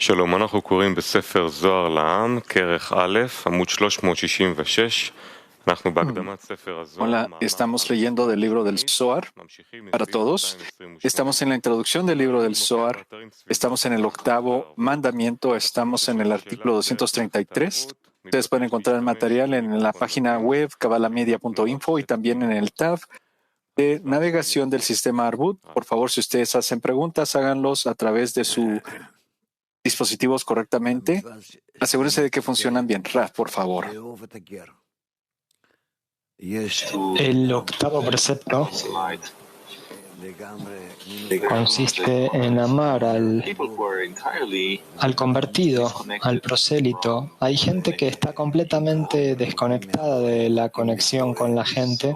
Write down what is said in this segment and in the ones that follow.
שלום, אנחנו קוראים בספר זוהר לעם, כרך א', עמוד 366. אנחנו בהקדמת ספר הזוהר. Hola, estamos leyendo del libro del Zohar para todos. Estamos en la introducción del libro del Zohar. Estamos en el octavo mandamiento. Estamos en el artículo 233. Ustedes pueden encontrar el material en la página web kabalamedia.info y también en el tab de navegación del sistema Arbut. Por favor, si ustedes hacen preguntas, háganlos a través de sus dispositivos correctamente. Asegúrense de que funcionan bien. Raf, por favor. El octavo precepto consiste en amar al convertido, al prosélito. Hay gente que está completamente desconectada de la conexión con la gente,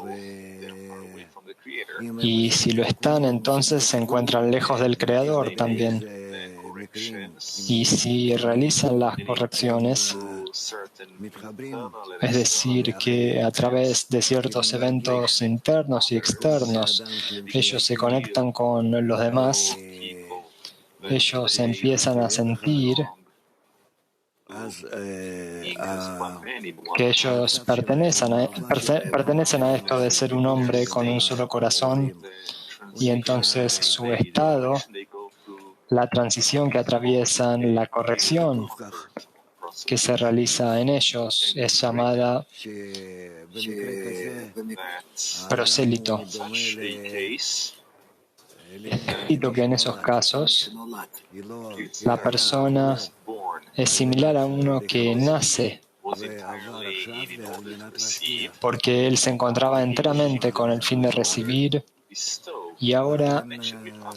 y si lo están, entonces se encuentran lejos del Creador también. Y si realizan las correcciones, es decir, que a través de ciertos eventos internos y externos, ellos se conectan con los demás, ellos empiezan a sentir que ellos pertenecen a esto de ser un hombre con un solo corazón, y entonces su estado, la transición que atraviesan, la corrección que se realiza en ellos es llamada prosélito. Escrito que en esos casos la persona es similar a uno que nace, porque él se encontraba enteramente con el fin de recibir, y ahora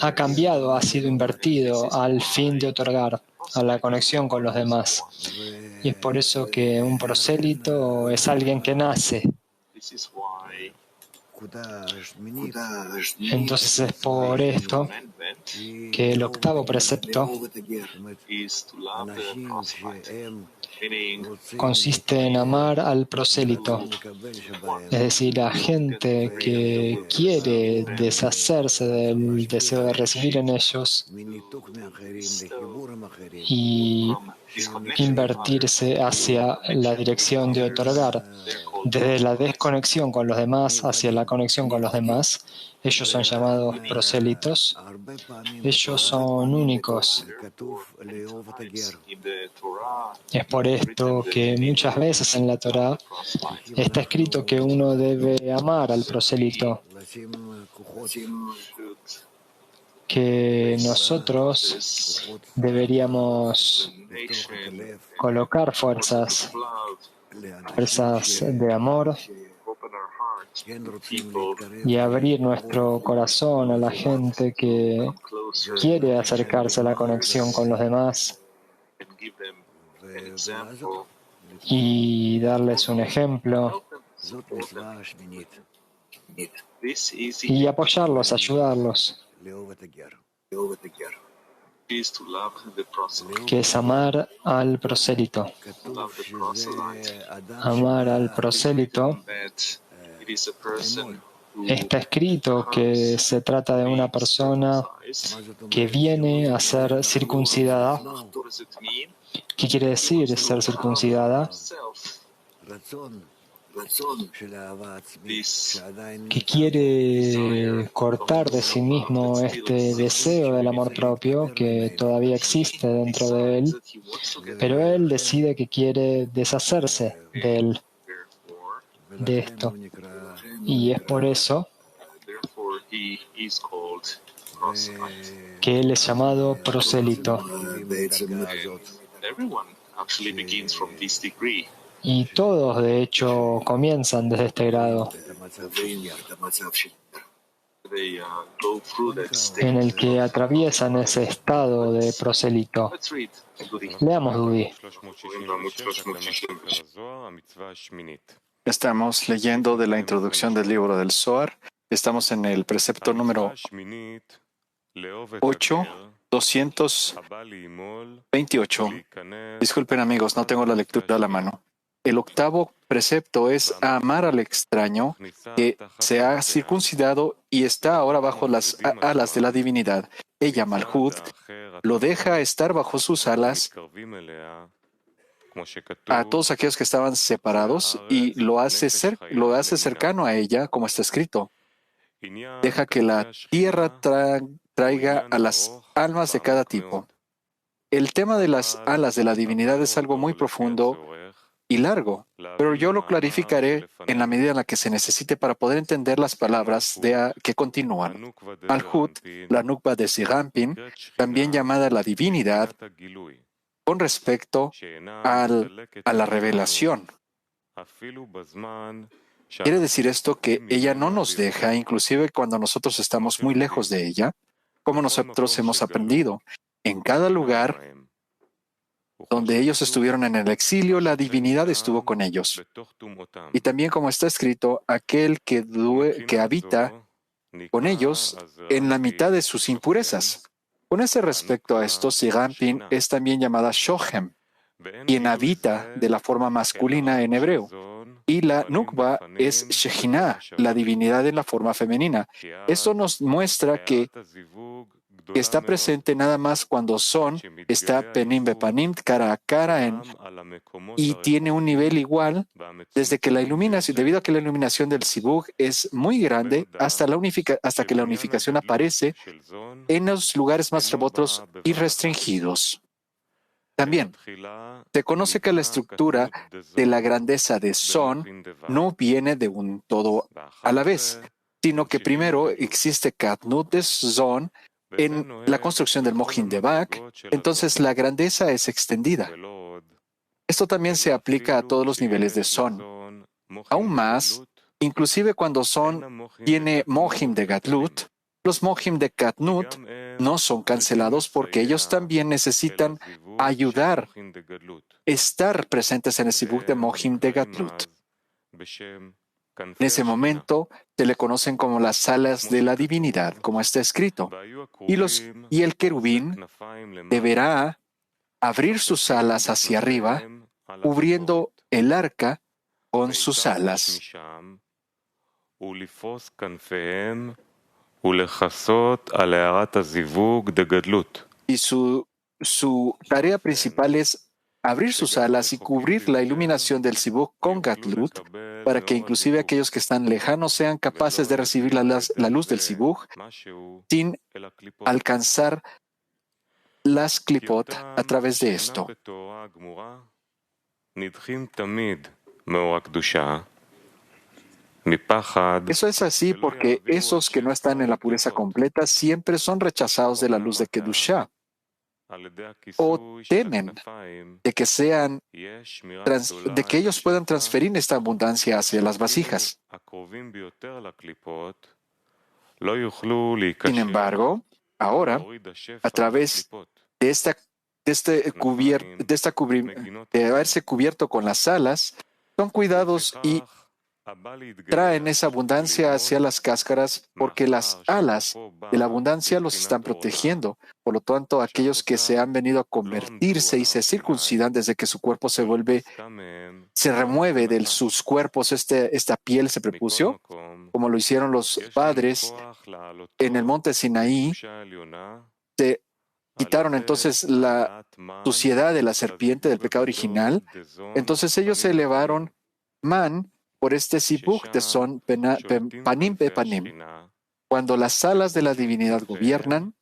ha cambiado, ha sido invertido al fin de otorgar, a la conexión con los demás. Y es por eso que un prosélito es alguien que nace. Entonces es por esto que el octavo precepto consiste en amar al prosélito, es decir, a gente que quiere deshacerse del deseo de recibir en ellos y invertirse hacia la dirección de otorgar, desde la desconexión con los demás hacia la conexión con los demás. Ellos son llamados prosélitos. Ellos son únicos. Es por esto que muchas veces en la Torá está escrito que uno debe amar al prosélito, que nosotros deberíamos colocar fuerzas de amor y abrir nuestro corazón a la gente que quiere acercarse a la conexión con los demás y darles un ejemplo y apoyarlos, ayudarlos, que es amar al prosélito. Amar al prosélito, está escrito que se trata de una persona que viene a ser circuncidada. ¿Qué quiere decir ser circuncidada? Que quiere cortar de sí mismo este deseo del amor propio que todavía existe dentro de él, pero él decide que quiere deshacerse de esto. Y es por eso que él es llamado prosélito. Y todos, de hecho, comienzan desde este grado, en el que atraviesan ese estado de prosélito. Leamos, Dudi. Estamos leyendo de la introducción del libro del Zohar. Estamos en el precepto número 8, 228. Disculpen, amigos, no tengo la lectura a la mano. el octavo precepto es amar al extraño que se ha circuncidado y está ahora bajo las alas de la divinidad. Ella, Malhut, lo deja estar bajo sus alas a todos aquellos que estaban separados y lo hace cercano a ella, como está escrito. Deja que la tierra traiga a las almas de cada tipo. El tema de las alas de la divinidad es algo muy profundo y largo, pero yo lo clarificaré en la medida en la que se necesite para poder entender las palabras que continúan. Malhut, la Nukba de Sirampin, también llamada la divinidad, con respecto a la revelación. ¿Quiere decir esto que ella no nos deja, inclusive cuando nosotros estamos muy lejos de ella? Como nosotros hemos aprendido, en cada lugar donde ellos estuvieron en el exilio, la divinidad estuvo con ellos. Y también, como está escrito, aquel que habita con ellos en la mitad de sus impurezas. Con ese respecto a esto, Sirampin es también llamada Shohem, quien habita de la forma masculina en hebreo. Y la Nukba es Shejinah, la divinidad en la forma femenina. Esto nos muestra que está presente nada más cuando está Penim Bepanim, cara a cara, y tiene un nivel igual debido a que la iluminación del Zivug es muy grande, hasta que la unificación aparece en los lugares más remotos y restringidos. También se conoce que la estructura de la grandeza de Son no viene de un todo a la vez, sino que primero existe Katnut de Son en la construcción del Mohin de Bak, entonces la grandeza es extendida. Esto también se aplica a todos los niveles de Son. Aún más, inclusive cuando Son tiene Mohim de Gatlut, los Mohim de Katnut no son cancelados porque ellos también necesitan ayudar, estar presentes en el Zivug de Mohim de Gatlut. En ese momento se le conocen como las alas de la divinidad, como está escrito. Y el querubín deberá abrir sus alas hacia arriba, cubriendo el arca con sus alas. Y su tarea principal es abrir sus alas y cubrir la iluminación del Zivug con Gatlut, para que inclusive aquellos que están lejanos sean capaces de recibir la luz del Zivug sin alcanzar las klipot a través de esto. Eso es así porque esos que no están en la pureza completa siempre son rechazados de la luz de Kedushá, o temen de que ellos puedan transferir esta abundancia hacia las vasijas. Sin embargo, ahora, a través de haberse cubierto con las alas, son cuidados y traen esa abundancia hacia las cáscaras porque las alas de la abundancia los están protegiendo. Por lo tanto, aquellos que se han venido a convertirse y se circuncidan desde que su cuerpo se remueve de sus cuerpos, esta piel se prepucio, como lo hicieron los padres en el monte Sinaí, se quitaron entonces la suciedad de la serpiente del pecado original. Entonces ellos se elevaron por este Zivug de Son Panim Bepanim. Cuando las alas de la divinidad gobiernan,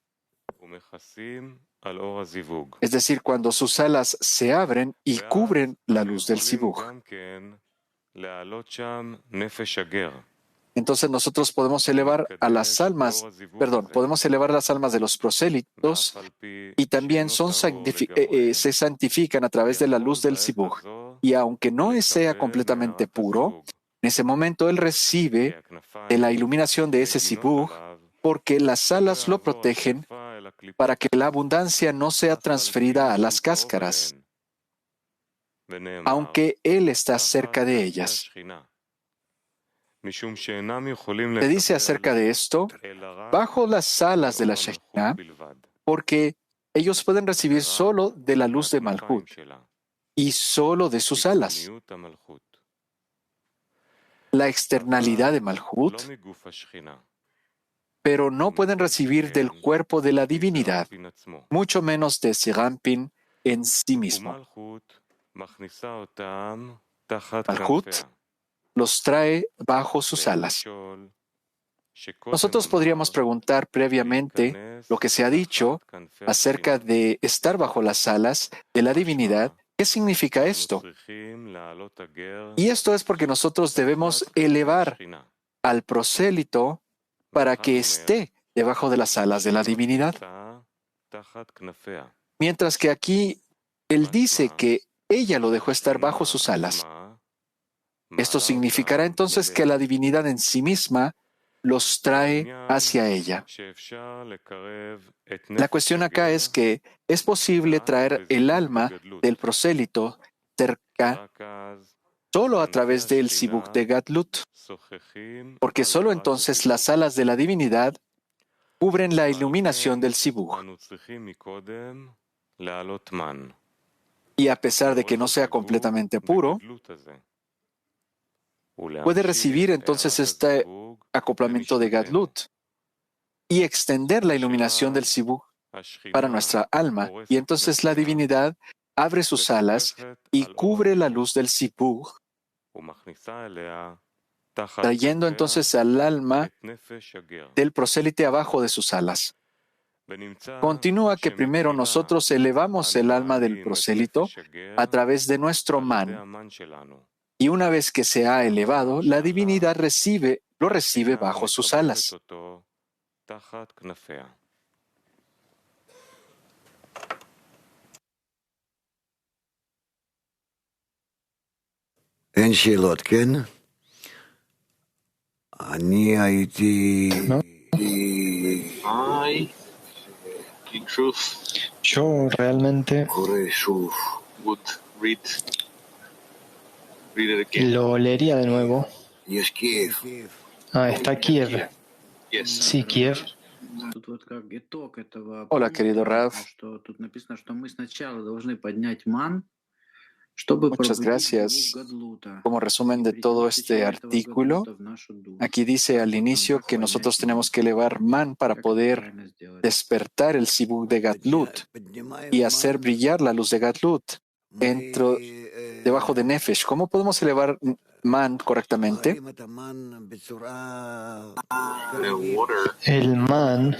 es decir, cuando sus alas se abren y cubren la luz del Zivug. Entonces nosotros podemos elevar las almas de los prosélitos y también se santifican a través de la luz del Zivug. Y aunque no sea completamente puro, en ese momento él recibe de la iluminación de ese Zivug porque las alas lo protegen para que la abundancia no sea transferida a las cáscaras, aunque él está cerca de ellas. Se dice acerca de esto, bajo las alas de la Shejinah, porque ellos pueden recibir solo de la luz de Malhut. y solo de sus alas. La externalidad de Malhut, pero no pueden recibir del cuerpo de la divinidad, mucho menos de Serampin en sí mismo. Malhut los trae bajo sus alas. Nosotros podríamos preguntar previamente lo que se ha dicho acerca de estar bajo las alas de la divinidad. ¿Qué significa esto? Y esto es porque nosotros debemos elevar al prosélito para que esté debajo de las alas de la divinidad. Mientras que aquí él dice que ella lo dejó estar bajo sus alas. Esto significará entonces que la divinidad en sí misma los trae hacia ella. La cuestión acá es que es posible traer el alma del prosélito cerca solo a través del Sibuk de Gadlut, porque solo entonces las alas de la divinidad cubren la iluminación del Sibuk. Y a pesar de que no sea completamente puro, puede recibir entonces este acoplamiento de Gadlut y extender la iluminación del Sibuk para nuestra alma. Y entonces la divinidad abre sus alas y cubre la luz del Sibuk, trayendo entonces al alma del prosélite abajo de sus alas. Continúa que primero nosotros elevamos el alma del prosélito a través de nuestro man, y una vez que se ha elevado, la divinidad lo recibe bajo sus alas. אין שאלות, כן? אני הייתי... Yo realmente קורא שוב. lo leería de nuevo. יש קייב. Está Kiev. Sí, Kiev. Тут вот как итог этого Hola, querido Rav. что тут написано, что мы сначала должны поднять ман, чтобы Muchas gracias. Como resumen de todo este artículo, aquí dice al inicio que nosotros tenemos que elevar man para poder despertar el Sibuk de Gadlut y hacer brillar la luz de Gadlut debajo de Nefesh. ¿Cómo podemos elevar man correctamente? El man,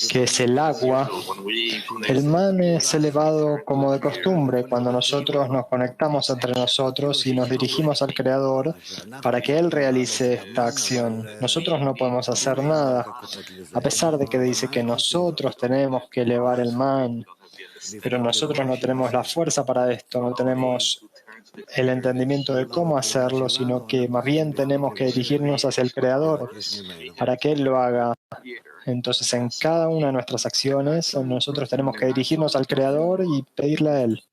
que es el agua, el man es elevado como de costumbre cuando nosotros nos conectamos entre nosotros y nos dirigimos al Creador para que Él realice esta acción. Nosotros no podemos hacer nada, a pesar de que dice que nosotros tenemos que elevar el man, pero nosotros no tenemos la fuerza para esto, no tenemos el entendimiento de cómo hacerlo, sino que más bien tenemos que dirigirnos hacia el Creador para que Él lo haga. Entonces, en cada una de nuestras acciones, nosotros tenemos que dirigirnos al Creador y pedirle a Él.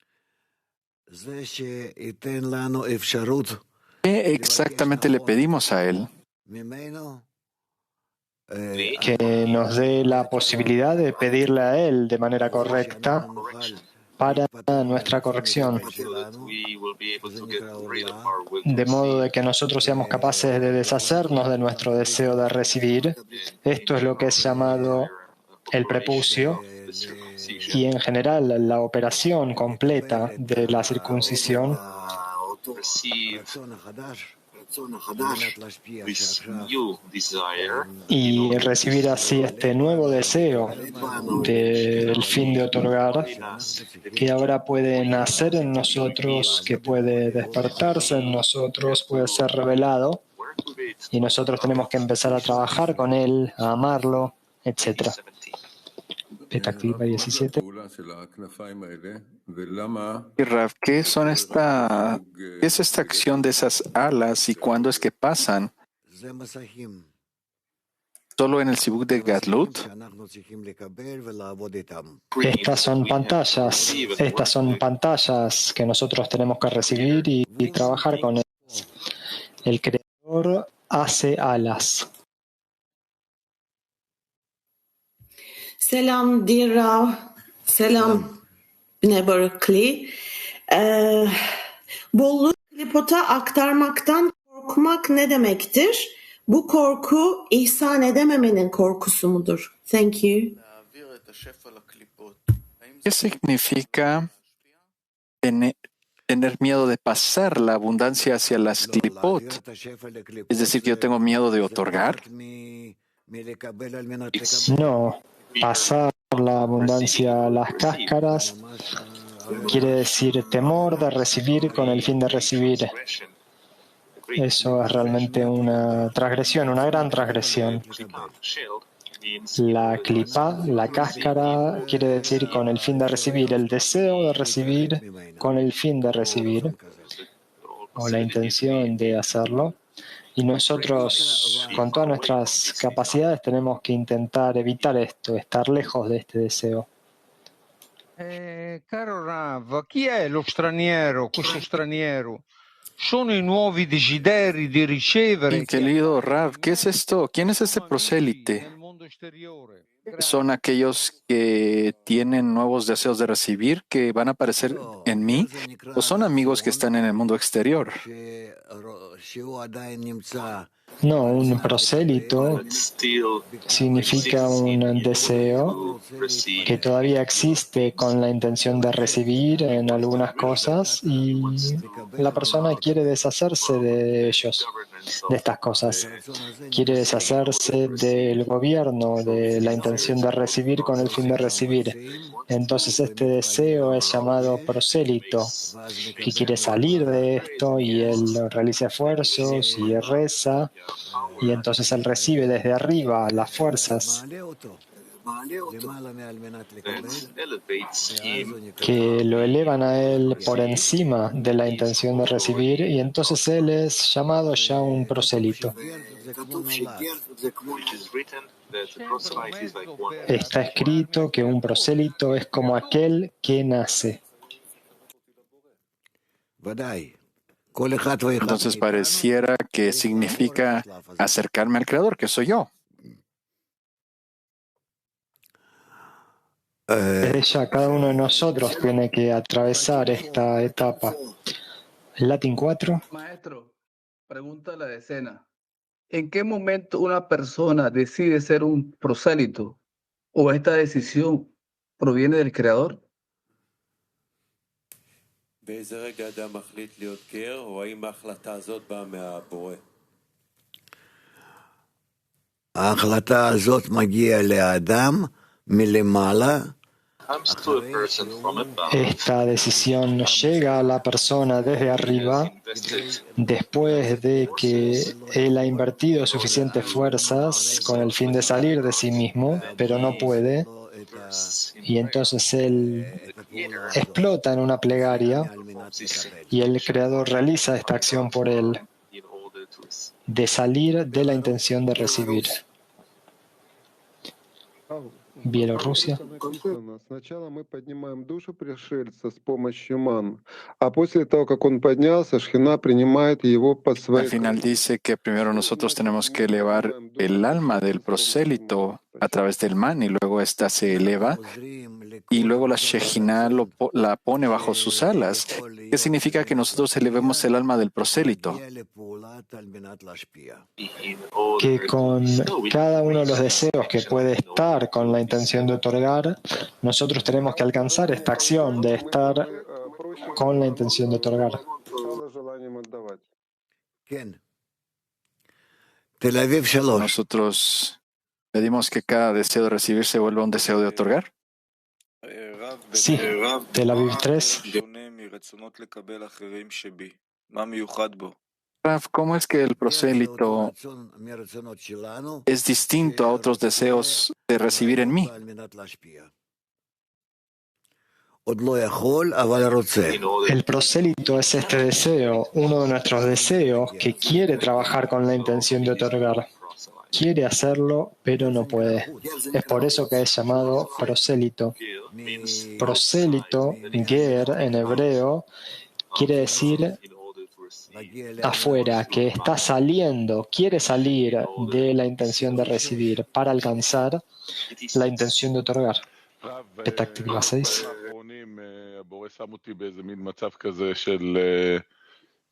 ¿Qué exactamente le pedimos a Él? Que nos dé la posibilidad de pedirle a Él de manera correcta para nuestra corrección, de modo de que nosotros seamos capaces de deshacernos de nuestro deseo de recibir. Esto es lo que es llamado el prepucio y en general la operación completa de la circuncisión y recibir así este nuevo deseo del fin de otorgar que ahora puede nacer en nosotros, que puede despertarse en nosotros, puede ser revelado y nosotros tenemos que empezar a trabajar con él, a amarlo, etc. Petactiva 17. Y Rav, ¿qué es esta acción de esas alas y cuándo es que pasan? ¿Solo en el Sibuk de Gadlut? Estas son pantallas que nosotros tenemos que recibir y trabajar con ellas. El Creador hace alas. Selam dear Rav. Selam Bnei Berkeley. Bolluğu klipota aktarmaktan korkmak ne demektir? Bu korku ihsan edememenin korkusu mudur? Thank you. ¿Qué significa tener miedo de pasar la abundancia hacia las clipot? Es decir, que yo tengo miedo de otorgar. No, pasar la abundancia a las cáscaras quiere decir temor de recibir con el fin de recibir. Eso es realmente una transgresión, una gran transgresión. La clipa, la cáscara, quiere decir con el fin de recibir, el deseo de recibir con el fin de recibir, o la intención de hacerlo. Y nosotros, con todas nuestras capacidades, tenemos que intentar evitar esto, estar lejos de este deseo. Caro Rav, chi è lo straniero, questo straniero? Sono i nuovi desideri di ricevere. Mi querido Rav, ¿qué es esto? ¿Quién es este prosélite? ¿Son aquellos que tienen nuevos deseos de recibir que van a aparecer en mí? ¿O son amigos que están en el mundo exterior? No, un prosélito significa un deseo que todavía existe con la intención de recibir en algunas cosas y la persona quiere deshacerse de ellos, de estas cosas. Quiere deshacerse del gobierno, de la intención de recibir con el fin de recibir. Entonces este deseo es llamado prosélito, que quiere salir de esto y él realiza esfuerzos y reza. Y entonces él recibe desde arriba las fuerzas que lo elevan a él por encima de la intención de recibir, y entonces él es llamado ya un prosélito. Está escrito que un prosélito es como aquel que nace. Entonces pareciera que significa acercarme al Creador, que soy yo. Desde ya, cada uno de nosotros tiene que atravesar esta etapa. Latin 4. Maestro, pregunta la decena. ¿En qué momento una persona decide ser un prosélito? ¿O esta decisión proviene del Creador? ההחלטה הזאת מגיעה לאדם מלמעלה. Esta decisión llega a la persona desde arriba después de que él ha invertido suficientes fuerzas con el fin de salir de sí mismo, pero no puede. Y entonces él explota en una plegaria y el Creador realiza esta acción por él, de salir de la intención de recibir. Bielorrusia. Сначала мы поднимаем душу пришельца с помощью ман, а после того, как он поднялся, Шхина принимает его под свои... Al final dice que primero nosotros tenemos que elevar el alma del prosélito a través del man y luego esta se eleva y luego la Shejina la pone bajo sus alas. ¿Qué significa que nosotros elevemos el alma del prosélito? Que con cada uno de los deseos que puede estar con la intención de otorgar, nosotros tenemos que alcanzar esta acción de estar con la intención de otorgar. Nosotros pedimos que cada deseo de recibir se vuelva un deseo de otorgar. Sí, Tel Aviv 3. Rav, ¿cómo es que el prosélito es distinto a otros deseos de recibir en mí? El prosélito es este deseo, uno de nuestros deseos que quiere trabajar con la intención de otorgar. Quiere hacerlo, pero no puede. Es por eso que es llamado prosélito. Prosélito, ger en hebreo, quiere decir afuera, que está saliendo, quiere salir de la intención de recibir para alcanzar la intención de otorgar. Petah Tikva 6.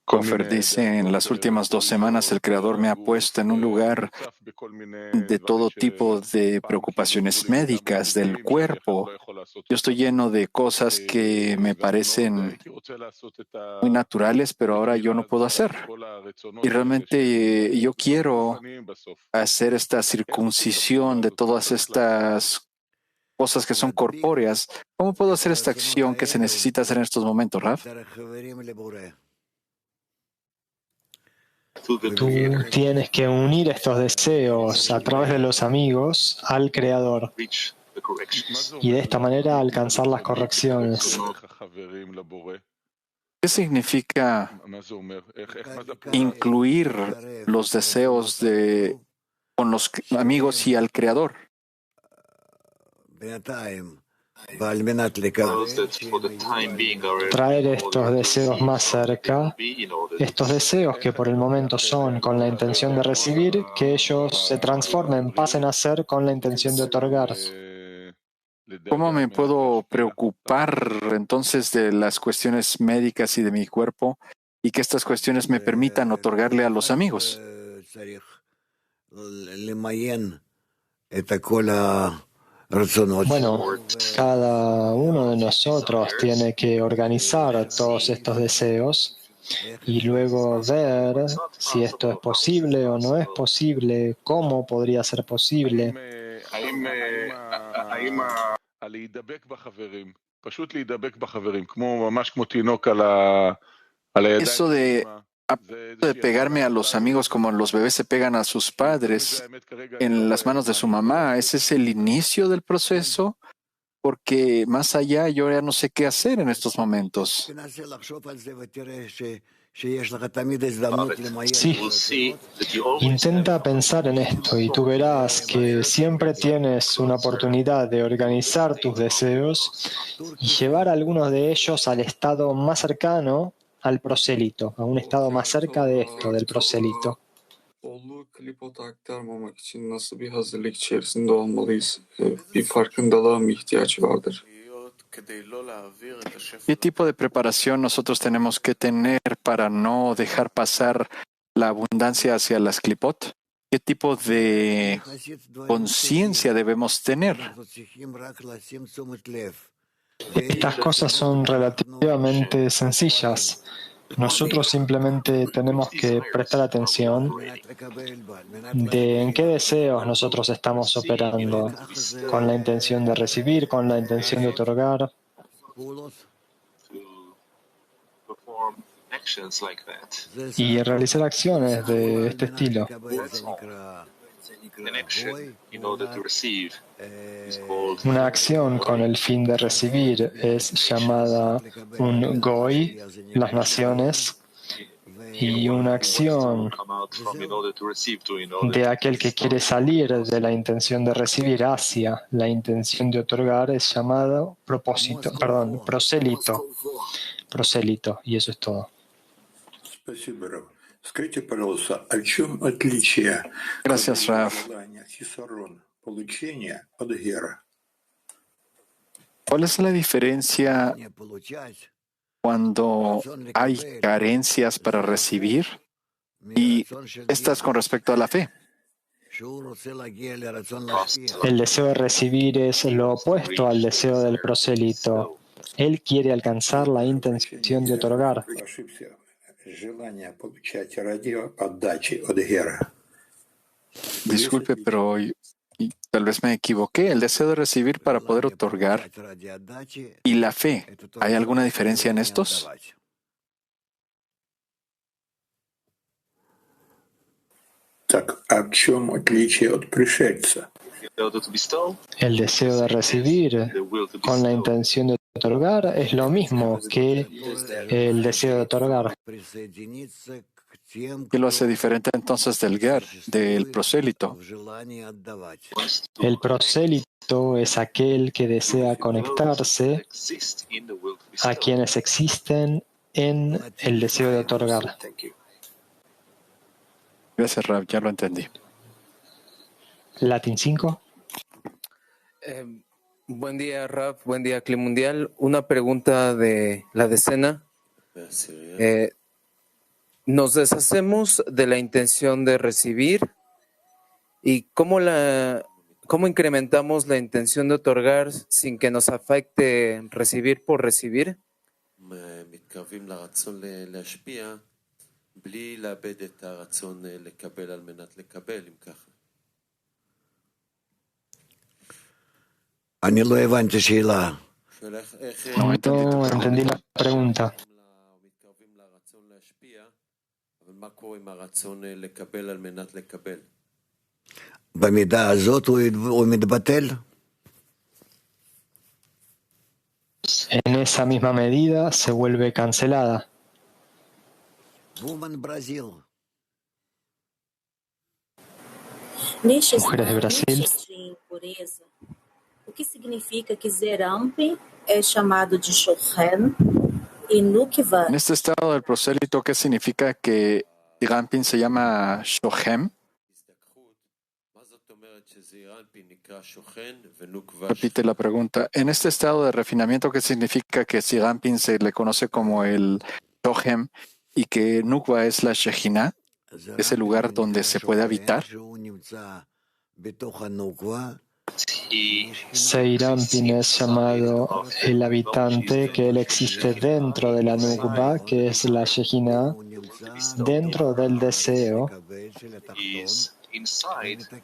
Kofer dice, en las últimas 2 semanas el Creador me ha puesto en un lugar de todo tipo de preocupaciones médicas del cuerpo. Yo estoy lleno de cosas que me parecen muy naturales, pero ahora yo no puedo hacer. Y realmente yo quiero hacer esta circuncisión de todas estas cosas que son corpóreas. ¿Cómo puedo hacer esta acción que se necesita hacer en estos momentos, Raf? Tú tienes que unir estos deseos a través de los amigos al Creador y de esta manera alcanzar las correcciones. ¿Qué significa incluir los deseos con los amigos y al Creador? Traer estos deseos más cerca, estos deseos que por el momento son con la intención de recibir, que ellos se transformen, pasen a ser con la intención de otorgar. ¿Cómo me puedo preocupar entonces de las cuestiones médicas y de mi cuerpo y que estas cuestiones me permitan otorgarle a los amigos? Bueno, cada uno de nosotros tiene que organizar todos estos deseos y luego ver si esto es posible o no es posible, cómo podría ser posible. Eso de pegarme a los amigos como los bebés se pegan a sus padres en las manos de su mamá, ¿ese es el inicio del proceso? Porque más allá yo ya no sé qué hacer en estos momentos. Sí, intenta pensar en esto y tú verás que siempre tienes una oportunidad de organizar tus deseos y llevar algunos de ellos al estado más cercano al prosélito, a un estado más cerca de esto, del prosélito. Olduğu klipota aktarmamak için nasıl bir hazırlık içerisinde olmalıyız? Bir farkındalığa mı ihtiyaç vardır? ¿Qué tipo de preparación nosotros tenemos que tener para no dejar pasar la abundancia hacia las clipot? ¿Qué tipo de conciencia debemos tener? Estas cosas son relativamente sencillas. Nosotros simplemente tenemos que prestar atención de en qué deseos nosotros estamos operando, con la intención de recibir, con la intención de otorgar. Y realizar acciones de este estilo. Una acción con el fin de recibir es llamada un goy, las naciones, y una acción de aquel que quiere salir de la intención de recibir hacia la intención de otorgar es llamado prosélito. Prosélito, y eso es todo. Gracias, Raf. ¿Cuál es la diferencia cuando hay carencias para recibir y estas con respecto a la fe? El deseo de recibir es lo opuesto al deseo del prosélito. Él quiere alcanzar la intención de otorgar. Disculpe, pero tal vez me equivoqué. El deseo de recibir para poder otorgar y la fe, ¿hay alguna diferencia en estos? El deseo de recibir con la intención de otorgar es lo mismo que el deseo de otorgar. ¿Qué lo hace diferente entonces del ger, del prosélito? El prosélito es aquel que desea conectarse a quienes existen en el deseo de otorgar. Gracias, Rab, ya lo entendí. Latin 5. Buen día, Rav. Buen día, Clima Mundial. Una pregunta de la decena. Nos deshacemos de la intención de recibir y cómo incrementamos la intención de otorgar sin que nos afecte recibir por recibir. No entendí la pregunta. En esa misma medida se vuelve cancelada. Mujeres de Brasil. O que significa que Zerampi es llamado de Shochen y Nukva? En este estado del prosélito, ¿qué significa que Rampin se llama Shohem? Repite la pregunta. En este estado de refinamiento, ¿qué significa que si Rampin se le conoce como el Shohem y que Nukva es la Shejina? ¿Es el lugar donde se puede habitar? Seirampin es llamado el habitante, que él existe dentro de la Nukba, que es la Shejina, dentro del deseo.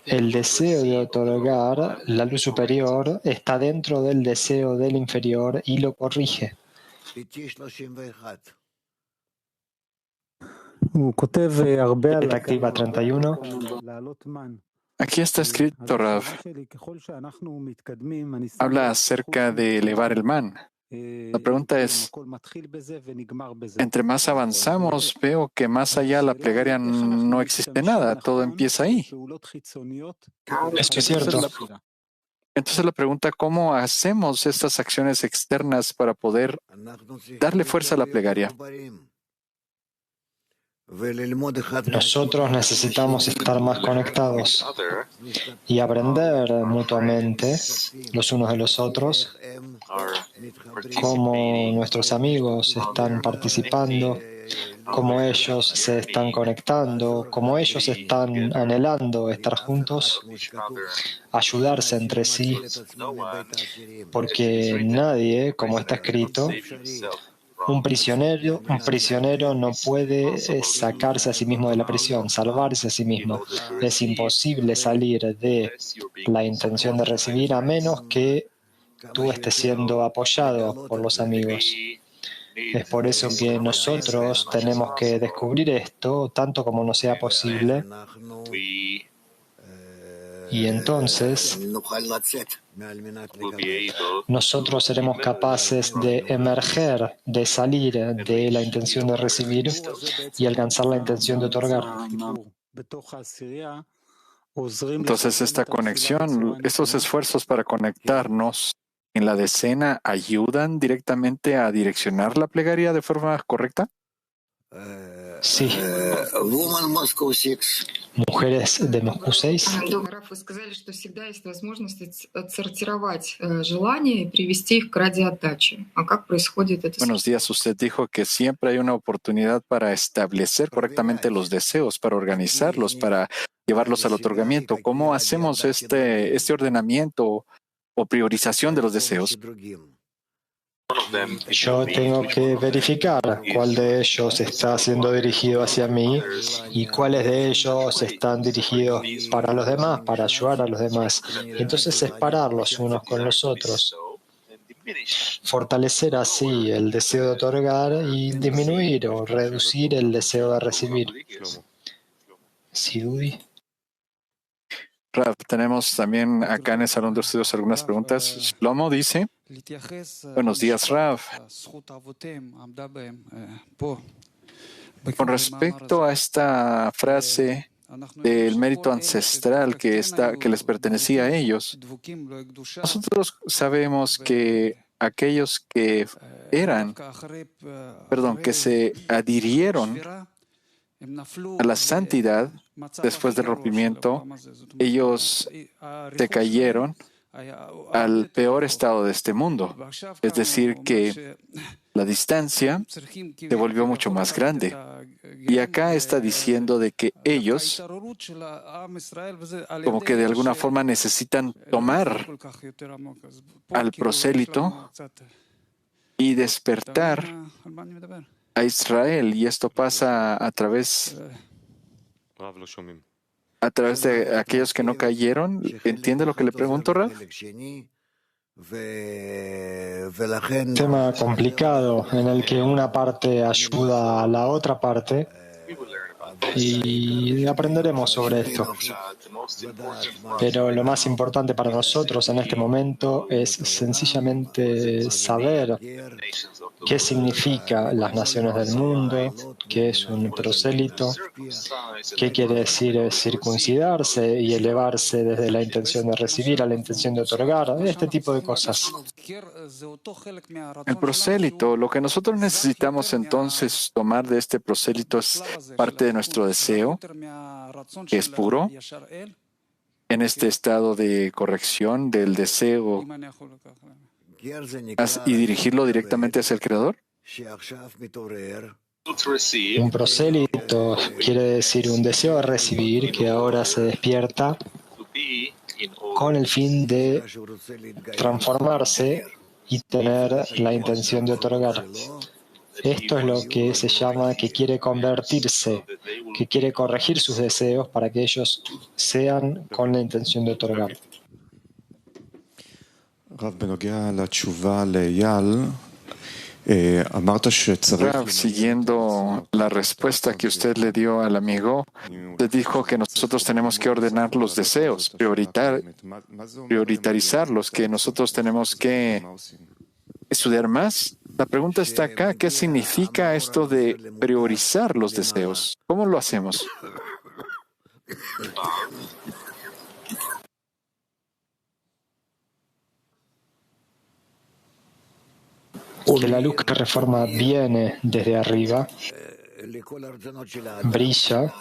El deseo de otorgar la luz superior está dentro del deseo del inferior y lo corrige. Activa 31. Aquí está escrito, Rav. Habla acerca de elevar el man. La pregunta es, entre más avanzamos, veo que más allá de la plegaria no existe nada, todo empieza ahí. Esto es cierto. Entonces la pregunta, ¿cómo hacemos estas acciones externas para poder darle fuerza a la plegaria? Nosotros necesitamos estar más conectados y aprender mutuamente los unos de los otros, cómo nuestros amigos están participando, cómo ellos se están conectando, cómo ellos están anhelando estar juntos, ayudarse entre sí, porque nadie, como está escrito, un prisionero no puede sacarse a sí mismo de la prisión, salvarse a sí mismo. Es imposible salir de la intención de recibir a menos que tú estés siendo apoyado por los amigos. Es por eso que nosotros tenemos que descubrir esto tanto como nos sea posible. Y entonces nosotros seremos capaces de emerger, de salir de la intención de recibir y alcanzar la intención de otorgar. Entonces esta conexión, estos esfuerzos para conectarnos en la decena, ¿ayudan directamente a direccionar la plegaria de forma correcta? Sí. Mujeres de Moscú 6. Buenos días. Usted dijo que siempre hay una oportunidad para establecer correctamente los deseos, para organizarlos, para llevarlos al otorgamiento. ¿Cómo hacemos este ordenamiento o priorización de los deseos? Yo tengo que verificar cuál de ellos está siendo dirigido hacia mí y cuáles de ellos están dirigidos para los demás, para ayudar a los demás. Y entonces separar los unos con los otros. Fortalecer así el deseo de otorgar y disminuir o reducir el deseo de recibir. Sidui. Rav, tenemos también acá en el Salón de Estudios algunas preguntas. Shlomo dice, buenos días, Rav. Con respecto a esta frase del mérito ancestral que les pertenecía a ellos, nosotros sabemos que aquellos que que se adhirieron a la santidad después del rompimiento, ellos decayeron al peor estado de este mundo. Es decir, que la distancia se volvió mucho más grande. Y acá está diciendo de que ellos, como que de alguna forma necesitan tomar al prosélito y despertar a Israel. Y esto pasa a través de aquellos que no cayeron. ¿Entiende lo que le pregunto, Rav? Tema complicado en el que una parte ayuda a la otra parte y aprenderemos sobre esto. Pero lo más importante para nosotros en este momento es sencillamente saber qué significa las naciones del mundo, qué es un prosélito, qué quiere decir circuncidarse y elevarse desde la intención de recibir a la intención de otorgar, este tipo de cosas. El prosélito, lo que nosotros necesitamos entonces tomar de este prosélito es parte de nuestro deseo, que es puro, en este estado de corrección del deseo y dirigirlo directamente hacia el Creador. Un prosélito quiere decir un deseo de recibir que ahora se despierta con el fin de transformarse y tener la intención de otorgar. Esto es lo que se llama que quiere convertirse, que quiere corregir sus deseos para que ellos sean con la intención de otorgar. Rav, siguiendo la respuesta que usted le dio al amigo, usted dijo que nosotros tenemos que ordenar los deseos, priorizarlos, que nosotros tenemos que estudiar más. La pregunta está acá, ¿qué significa esto de priorizar los deseos? ¿Cómo lo hacemos? Que la luz que reforma viene desde arriba, brilla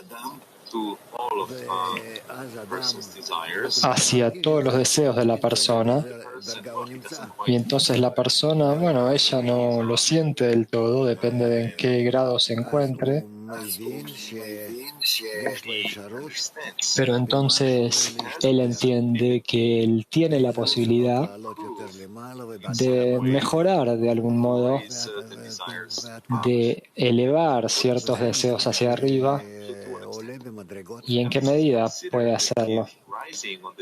hacia todos los deseos de la persona, y entonces la persona, bueno, ella no lo siente del todo, depende de en qué grado se encuentre, pero entonces él entiende que él tiene la posibilidad de mejorar de algún modo, de elevar ciertos deseos hacia arriba, y en qué medida puede hacerlo.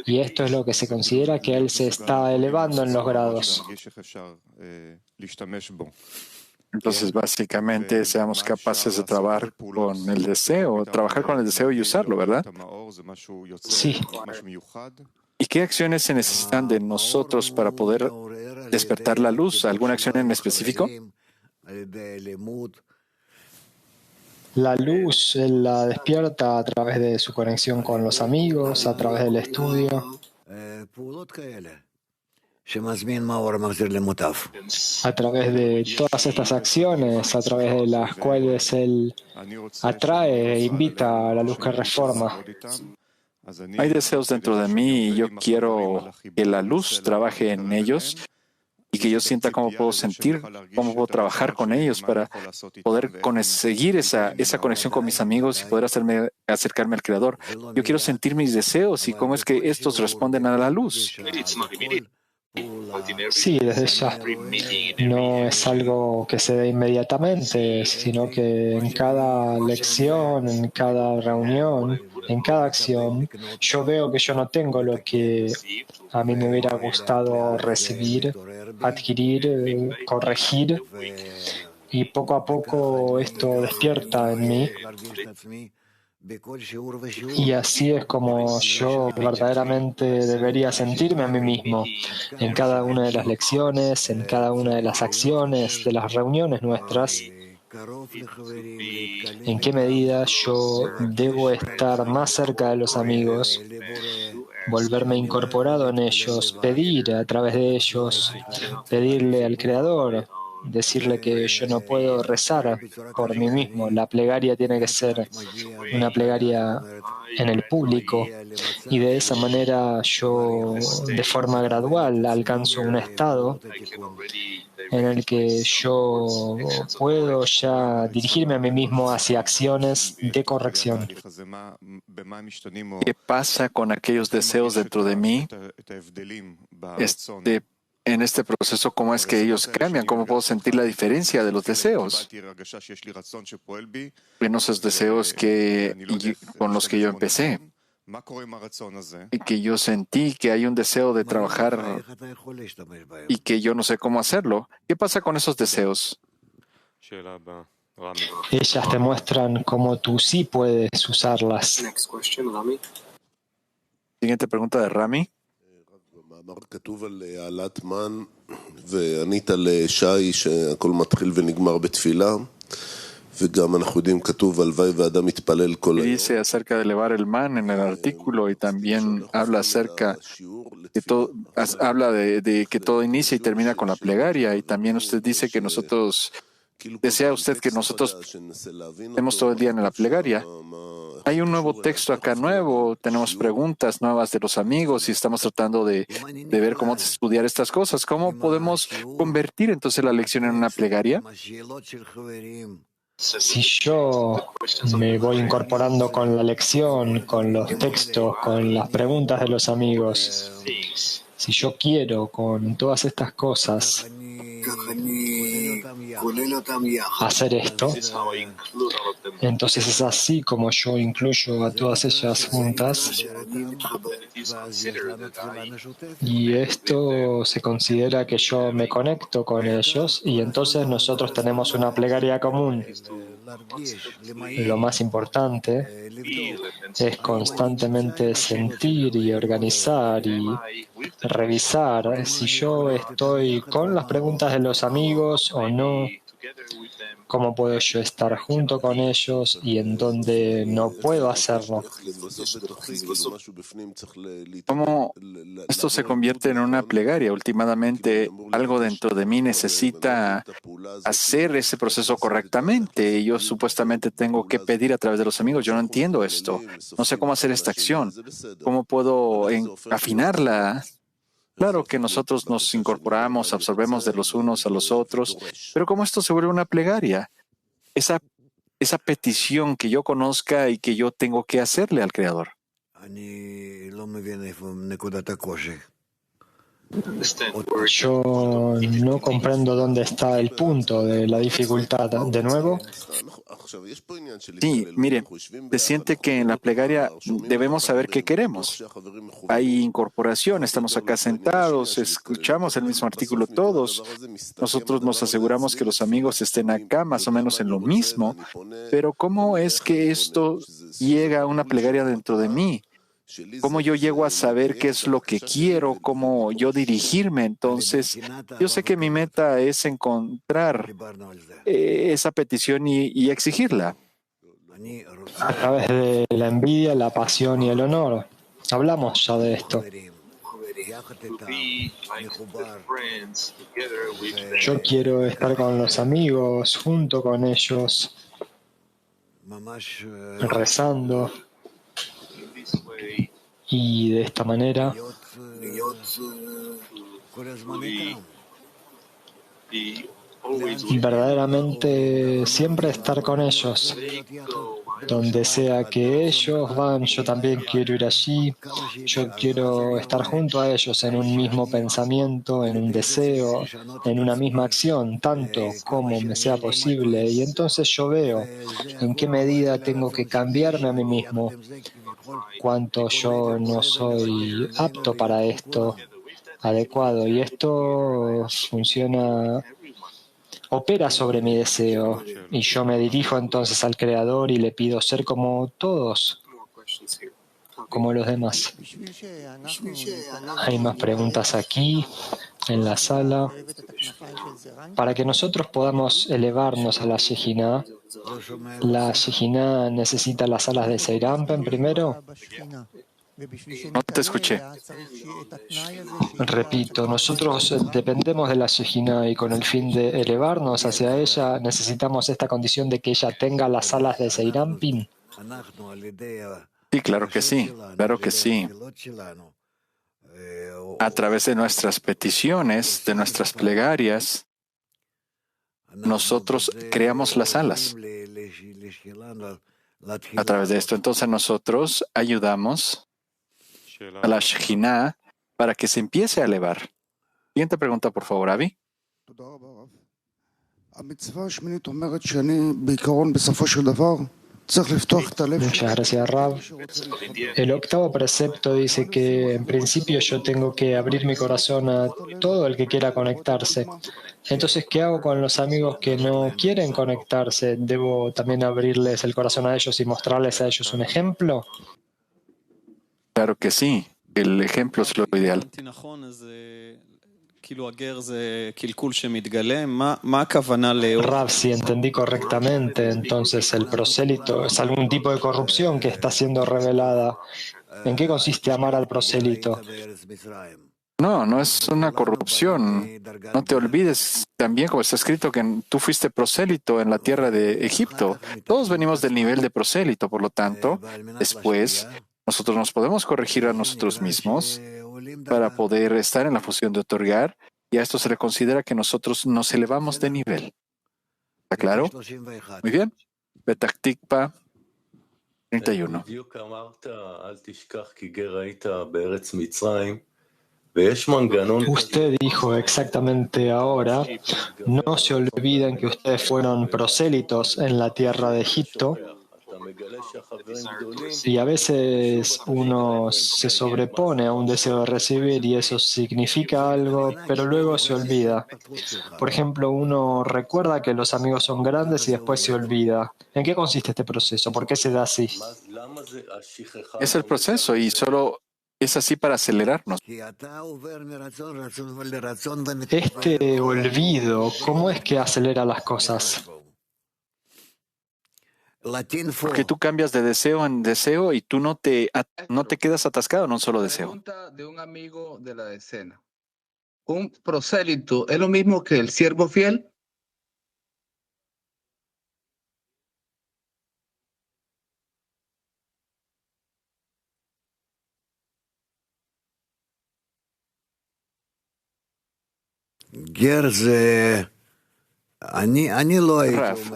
Y esto es lo que se considera que él se está elevando en los grados. Entonces, básicamente, seamos capaces de trabajar con el deseo y usarlo, ¿verdad? Sí. ¿Y qué acciones se necesitan de nosotros para poder despertar la luz? ¿Alguna acción en específico? La luz él la despierta a través de su conexión con los amigos, a través del estudio, a través de todas estas acciones, a través de las cuales él atrae e invita a la luz que reforma. Hay deseos dentro de mí y yo quiero que la luz trabaje en ellos y que yo sienta cómo puedo sentir, cómo puedo trabajar con ellos para poder seguir esa conexión con mis amigos y poder acercarme al Creador. Yo quiero sentir mis deseos y cómo es que estos responden a la luz. Sí, desde ya. No es algo que se dé inmediatamente, sino que en cada lección, en cada reunión, en cada acción, yo veo que yo no tengo lo que a mí me hubiera gustado recibir, adquirir, corregir, y poco a poco esto despierta en mí. Y así es como yo verdaderamente debería sentirme a mí mismo en cada una de las lecciones, en cada una de las acciones, de las reuniones nuestras. ¿En qué medida yo debo estar más cerca de los amigos, volverme incorporado en ellos, pedir a través de ellos, pedirle al Creador, decirle que yo no puedo rezar por mí mismo? La plegaria tiene que ser una plegaria en el público, y de esa manera yo de forma gradual alcanzo un estado en el que yo puedo ya dirigirme a mí mismo hacia acciones de corrección. ¿Qué pasa con aquellos deseos dentro de mí? En este proceso, ¿cómo es que ellos cambian? ¿Cómo puedo sentir la diferencia de los deseos? En esos deseos con los que yo empecé. Y que yo sentí que hay un deseo de trabajar y que yo no sé cómo hacerlo. ¿Qué pasa con esos deseos? Ellas te muestran cómo tú sí puedes usarlas. Siguiente pregunta de Rami. Dice acerca de elevar el man en el artículo y también habla acerca que habla de que todo inicia y termina con la plegaria, y también usted dice que desea usted que nosotros estemos todo el día en la plegaria. Hay un nuevo texto acá nuevo, tenemos preguntas nuevas de los amigos y estamos tratando de ver cómo estudiar estas cosas. ¿Cómo podemos convertir entonces la lección en una plegaria? Si yo me voy incorporando con la lección, con los textos, con las preguntas de los amigos, si yo quiero con todas estas cosas hacer esto, entonces es así como yo incluyo a todas ellas juntas, y esto se considera que yo me conecto con ellos, y entonces nosotros tenemos una plegaria común. Lo más importante es constantemente sentir y organizar y revisar si yo estoy con las preguntas de los amigos o no, cómo puedo yo estar junto con ellos y en dónde no puedo hacerlo. ¿Cómo esto se convierte en una plegaria? Últimamente, algo dentro de mí necesita hacer ese proceso correctamente y yo supuestamente tengo que pedir a través de los amigos. Yo no entiendo esto. No sé cómo hacer esta acción. ¿Cómo puedo afinarla? Claro que nosotros nos incorporamos, absorbemos de los unos a los otros, pero ¿cómo esto se vuelve una plegaria? Esa petición que yo conozca y que yo tengo que hacerle al Creador. Yo no comprendo dónde está el punto de la dificultad. ¿De nuevo? Sí, mire, se siente que en la plegaria debemos saber qué queremos. Hay incorporación, estamos acá sentados, escuchamos el mismo artículo todos. Nosotros nos aseguramos que los amigos estén acá más o menos en lo mismo, pero ¿cómo es que esto llega a una plegaria dentro de mí? ¿Cómo yo llego a saber qué es lo que quiero? ¿Cómo yo dirigirme? Entonces, yo sé que mi meta es encontrar esa petición y exigirla. A través de la envidia, la pasión y el honor. Hablamos ya de esto. Yo quiero estar con los amigos, junto con ellos, rezando. Y de esta manera verdaderamente siempre estar con ellos. Donde sea que ellos van, yo también quiero ir allí. Yo quiero estar junto a ellos en un mismo pensamiento, en un deseo, en una misma acción, tanto como me sea posible. Y entonces yo veo en qué medida tengo que cambiarme a mí mismo, cuánto yo no soy apto para esto, adecuado. Y esto opera sobre mi deseo. Y yo me dirijo entonces al Creador y le pido ser como todos, como los demás. Hay más preguntas aquí, en la sala. Para que nosotros podamos elevarnos a la Shejina necesita las alas de Seirampen primero. No te escuché. Repito, nosotros dependemos de la Shejina y con el fin de elevarnos hacia ella necesitamos esta condición de que ella tenga las alas de Seirampin. Sí, claro que sí, claro que sí. A través de nuestras peticiones, de nuestras plegarias, nosotros creamos las alas. A través de esto, entonces nosotros ayudamos a la Shekhinah para que se empiece a elevar. Siguiente pregunta, por favor, Avi. Muchas gracias, Rab. El octavo precepto dice que en principio yo tengo que abrir mi corazón a todo el que quiera conectarse. Entonces, ¿qué hago con los amigos que no quieren conectarse? ¿Debo también abrirles el corazón a ellos y mostrarles a ellos un ejemplo? Claro que sí. El ejemplo es lo ideal. Rav, si entendí correctamente, entonces el prosélito es algún tipo de corrupción que está siendo revelada. ¿En qué consiste amar al prosélito? No, no es una corrupción. No te olvides también, como está escrito, que tú fuiste prosélito en la tierra de Egipto. Todos venimos del nivel de prosélito, por lo tanto, después nosotros nos podemos corregir a nosotros mismos para poder estar en la función de otorgar, y a esto se le considera que nosotros nos elevamos de nivel. ¿Está claro? Muy bien. Petah Tikva 31. Usted dijo exactamente ahora, no se olviden que ustedes fueron prosélitos en la tierra de Egipto. Y a veces uno se sobrepone a un deseo de recibir y eso significa algo, pero luego se olvida. Por ejemplo, uno recuerda que los amigos son grandes y después se olvida. ¿En qué consiste este proceso? ¿Por qué se da así? Es el proceso y solo es así para acelerarnos. Este olvido, ¿cómo es que acelera las cosas? Porque tú cambias de deseo en deseo y tú no te quedas atascado en un solo deseo. Pregunta de un amigo de la decena. ¿Un prosélito es lo mismo que el siervo fiel? Raf,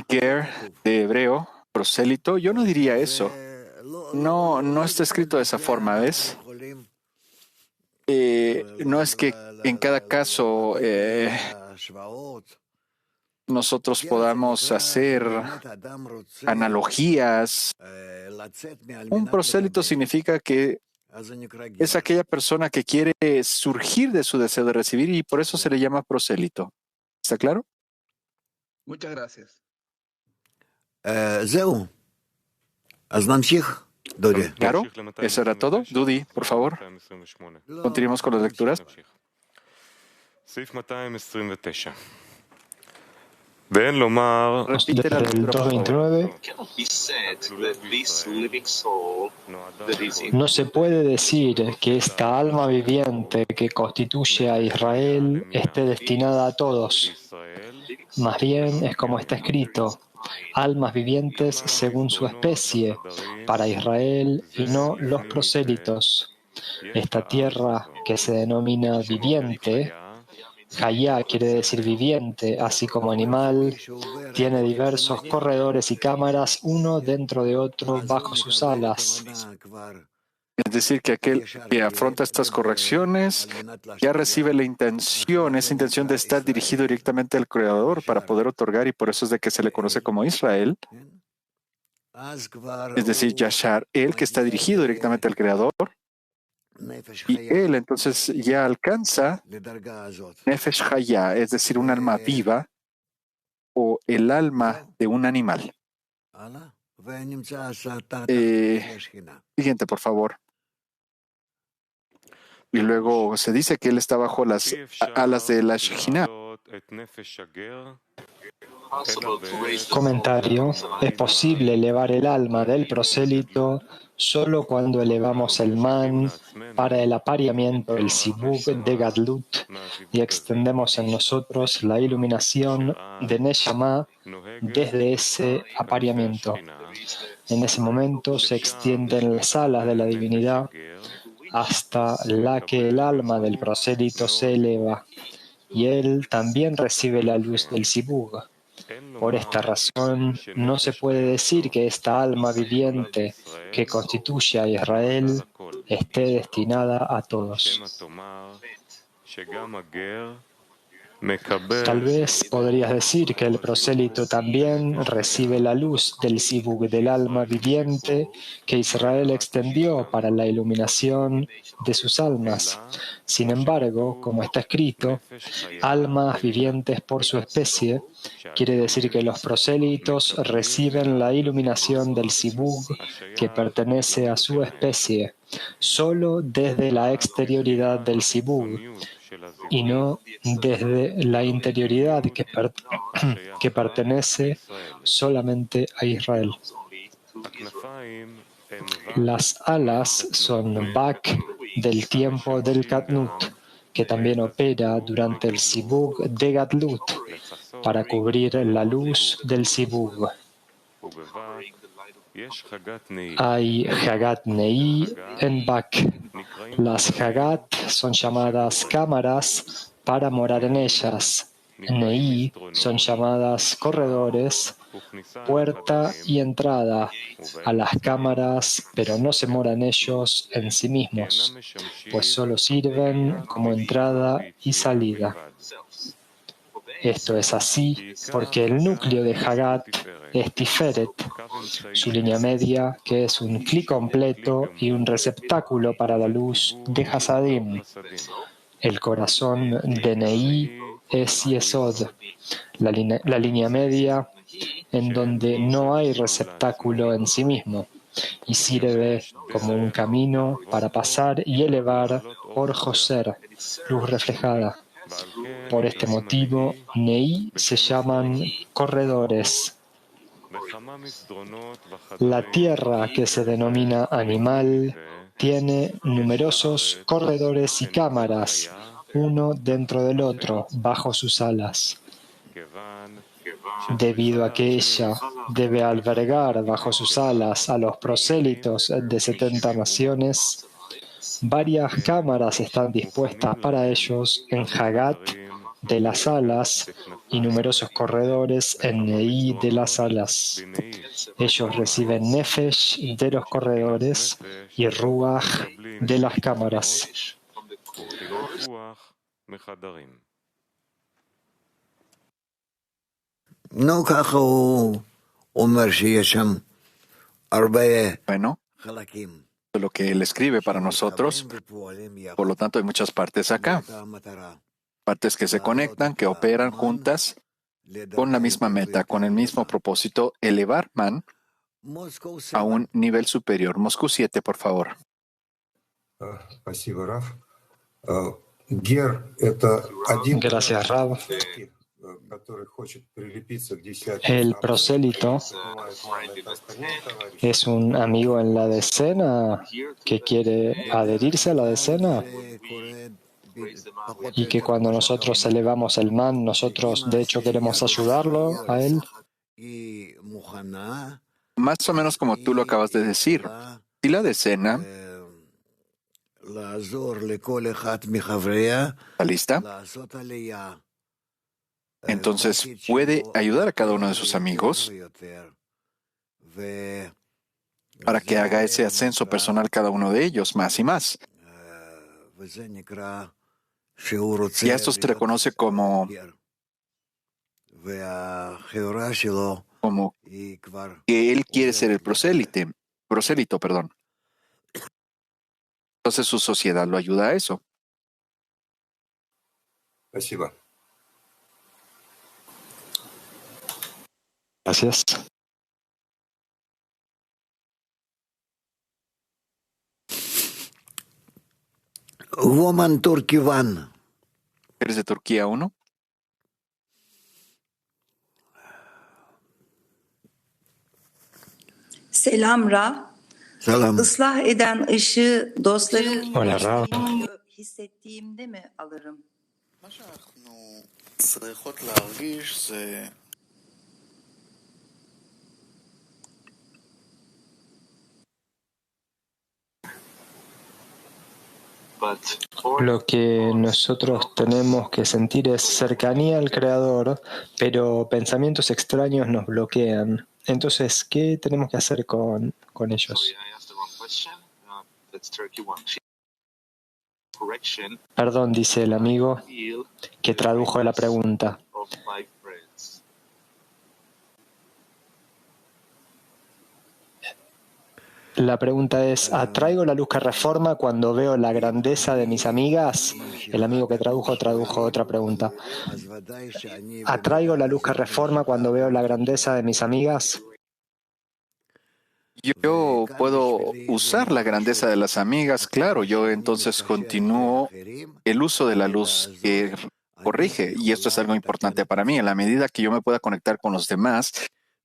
ger de hebreo, prosélito, yo no diría eso. No, no está escrito de esa forma, ¿ves? No es que en cada caso nosotros podamos hacer analogías. Un prosélito significa que es aquella persona que quiere surgir de su deseo de recibir y por eso se le llama prosélito. ¿Está claro? Muchas gracias. Claro, eso era todo. Dudi, por favor. Continuemos con las lecturas. Repite la lectura, por favor. 229. No se puede decir que esta alma viviente que constituye a Israel esté destinada a todos. Más bien es como está escrito, almas vivientes según su especie, para Israel y no los prosélitos. Esta tierra que se denomina viviente, Hayá quiere decir viviente, así como animal, tiene diversos corredores y cámaras, uno dentro de otro bajo sus alas. Es decir, que aquel que afronta estas correcciones ya recibe la intención, esa intención de estar dirigido directamente al Creador para poder otorgar, y por eso es de que se le conoce como Israel. Es decir, Yashar, él que está dirigido directamente al Creador, y él entonces ya alcanza Nefesh Hayá, es decir, un alma viva o el alma de un animal. Siguiente, por favor. Y luego se dice que él está bajo las alas de la Shekhinah. Comentario. Es posible elevar el alma del prosélito solo cuando elevamos el man para el apareamiento, el sibug de Gadlut, y extendemos en nosotros la iluminación de Neshama desde ese apareamiento. En ese momento se extienden las alas de la divinidad hasta la que el alma del prosélito se eleva, y él también recibe la luz del sibug. Por esta razón, no se puede decir que esta alma viviente que constituye a Israel esté destinada a todos. Tal vez podrías decir que el prosélito también recibe la luz del sibug del alma viviente que Israel extendió para la iluminación de sus almas. Sin embargo, como está escrito, almas vivientes por su especie, quiere decir que los prosélitos reciben la iluminación del sibug que pertenece a su especie, solo desde la exterioridad del sibug, y no desde la interioridad que pertenece solamente a Israel. Las alas son Bak del tiempo del Katnut, que también opera durante el Sibug de Gadlut para cubrir la luz del Sibug. Hay Hagat Nei en Bak. Las Hagat son llamadas cámaras para morar en ellas. Nei son llamadas corredores, puerta y entrada a las cámaras, pero no se moran ellos en sí mismos, pues solo sirven como entrada y salida. Esto es así porque el núcleo de Hagat es Tiferet, su línea media, que es un cli completo y un receptáculo para la luz de Hasadim. El corazón de Nei es Yesod, la línea media en donde no hay receptáculo en sí mismo, y sirve como un camino para pasar y elevar por Joser, luz reflejada. Por este motivo, Nei se llaman corredores. La tierra, que se denomina animal, tiene numerosos corredores y cámaras, uno dentro del otro, bajo sus alas. Debido a que ella debe albergar bajo sus alas a los prosélitos de 70 naciones, varias cámaras están dispuestas para ellos en Hagat de las alas y numerosos corredores en Nei de las alas. Ellos reciben Nefesh de los corredores y Ruach de las cámaras. No, Bueno, lo que él escribe para nosotros, por lo tanto hay muchas partes acá. Partes que se conectan, que operan juntas con la misma meta, con el mismo propósito, elevar man a un nivel superior. Moscú 7, por favor. Gracias, Rab. El prosélito es un amigo en la decena que quiere adherirse a la decena y que cuando nosotros elevamos el man, nosotros de hecho queremos ayudarlo a él. Más o menos como tú lo acabas de decir. Si la decena ¿está lista? Entonces puede ayudar a cada uno de sus amigos para que haga ese ascenso personal cada uno de ellos, más y más. Y a esto se le conoce como que él quiere ser el prosélito, perdón. Entonces su sociedad lo ayuda a eso. Gracias. Woman Turkey One. ¿Eres de Turquía 1? Selam Rav. Salam. Islah eden ışığı dostlarım Hola, Rav. hissettiğimde mi alırım? Lo que nosotros tenemos que sentir es cercanía al Creador, pero pensamientos extraños nos bloquean. Entonces, ¿qué tenemos que hacer con ellos? Perdón, dice el amigo que tradujo la pregunta. La pregunta es, ¿atraigo la luz que reforma cuando veo la grandeza de mis amigas? El amigo que tradujo otra pregunta. ¿Atraigo la luz que reforma cuando veo la grandeza de mis amigas? Yo puedo usar la grandeza de las amigas, claro, yo entonces continúo el uso de la luz que corrige, y esto es algo importante para mí. En la medida que yo me pueda conectar con los demás,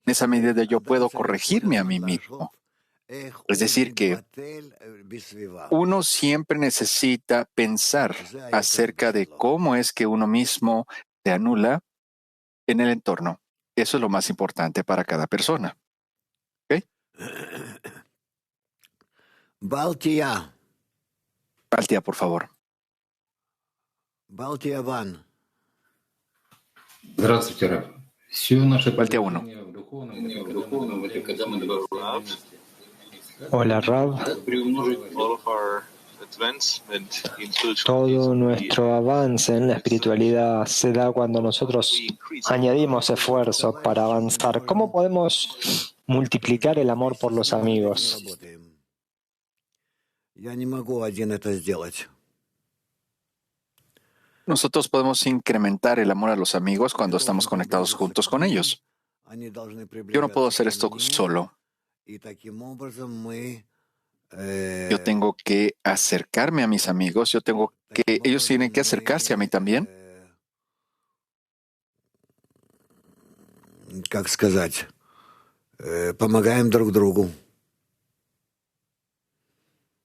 en esa medida yo puedo corregirme a mí mismo. Es decir, que uno siempre necesita pensar acerca de cómo es que uno mismo se anula en el entorno. Eso es lo más importante para cada persona. ¿Ok? Baltia, por favor. Baltia Van. Здравствуйте, Раф. Все наше Baltia 1. Hola, Rav. Todo nuestro avance en la espiritualidad se da cuando nosotros añadimos esfuerzo para avanzar. ¿Cómo podemos multiplicar el amor por los amigos? Nosotros podemos incrementar el amor a los amigos cuando estamos conectados juntos con ellos. Yo no puedo hacer esto solo. Yo tengo que acercarme a mis amigos, ellos tienen que acercarse a mí también. Как сказать, помогаем друг другу.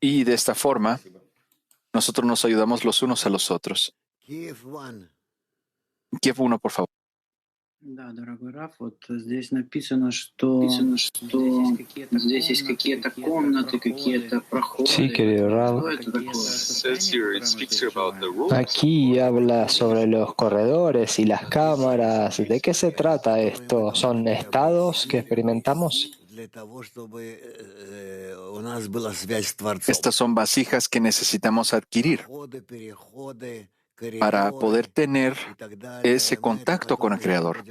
Y de esta forma, nosotros nos ayudamos los unos a los otros. Kiev 1, por favor. Да, дорогой Раф, вот здесь написано, что здесь есть какие-то комнаты, какие-то проходы. Sí, querido Rav. Aquí habla sobre los corredores y las cámaras. ¿De qué se trata esto? ¿Son estados que experimentamos? Estas son vasijas que necesitamos adquirir para poder tener ese contacto con el Creador.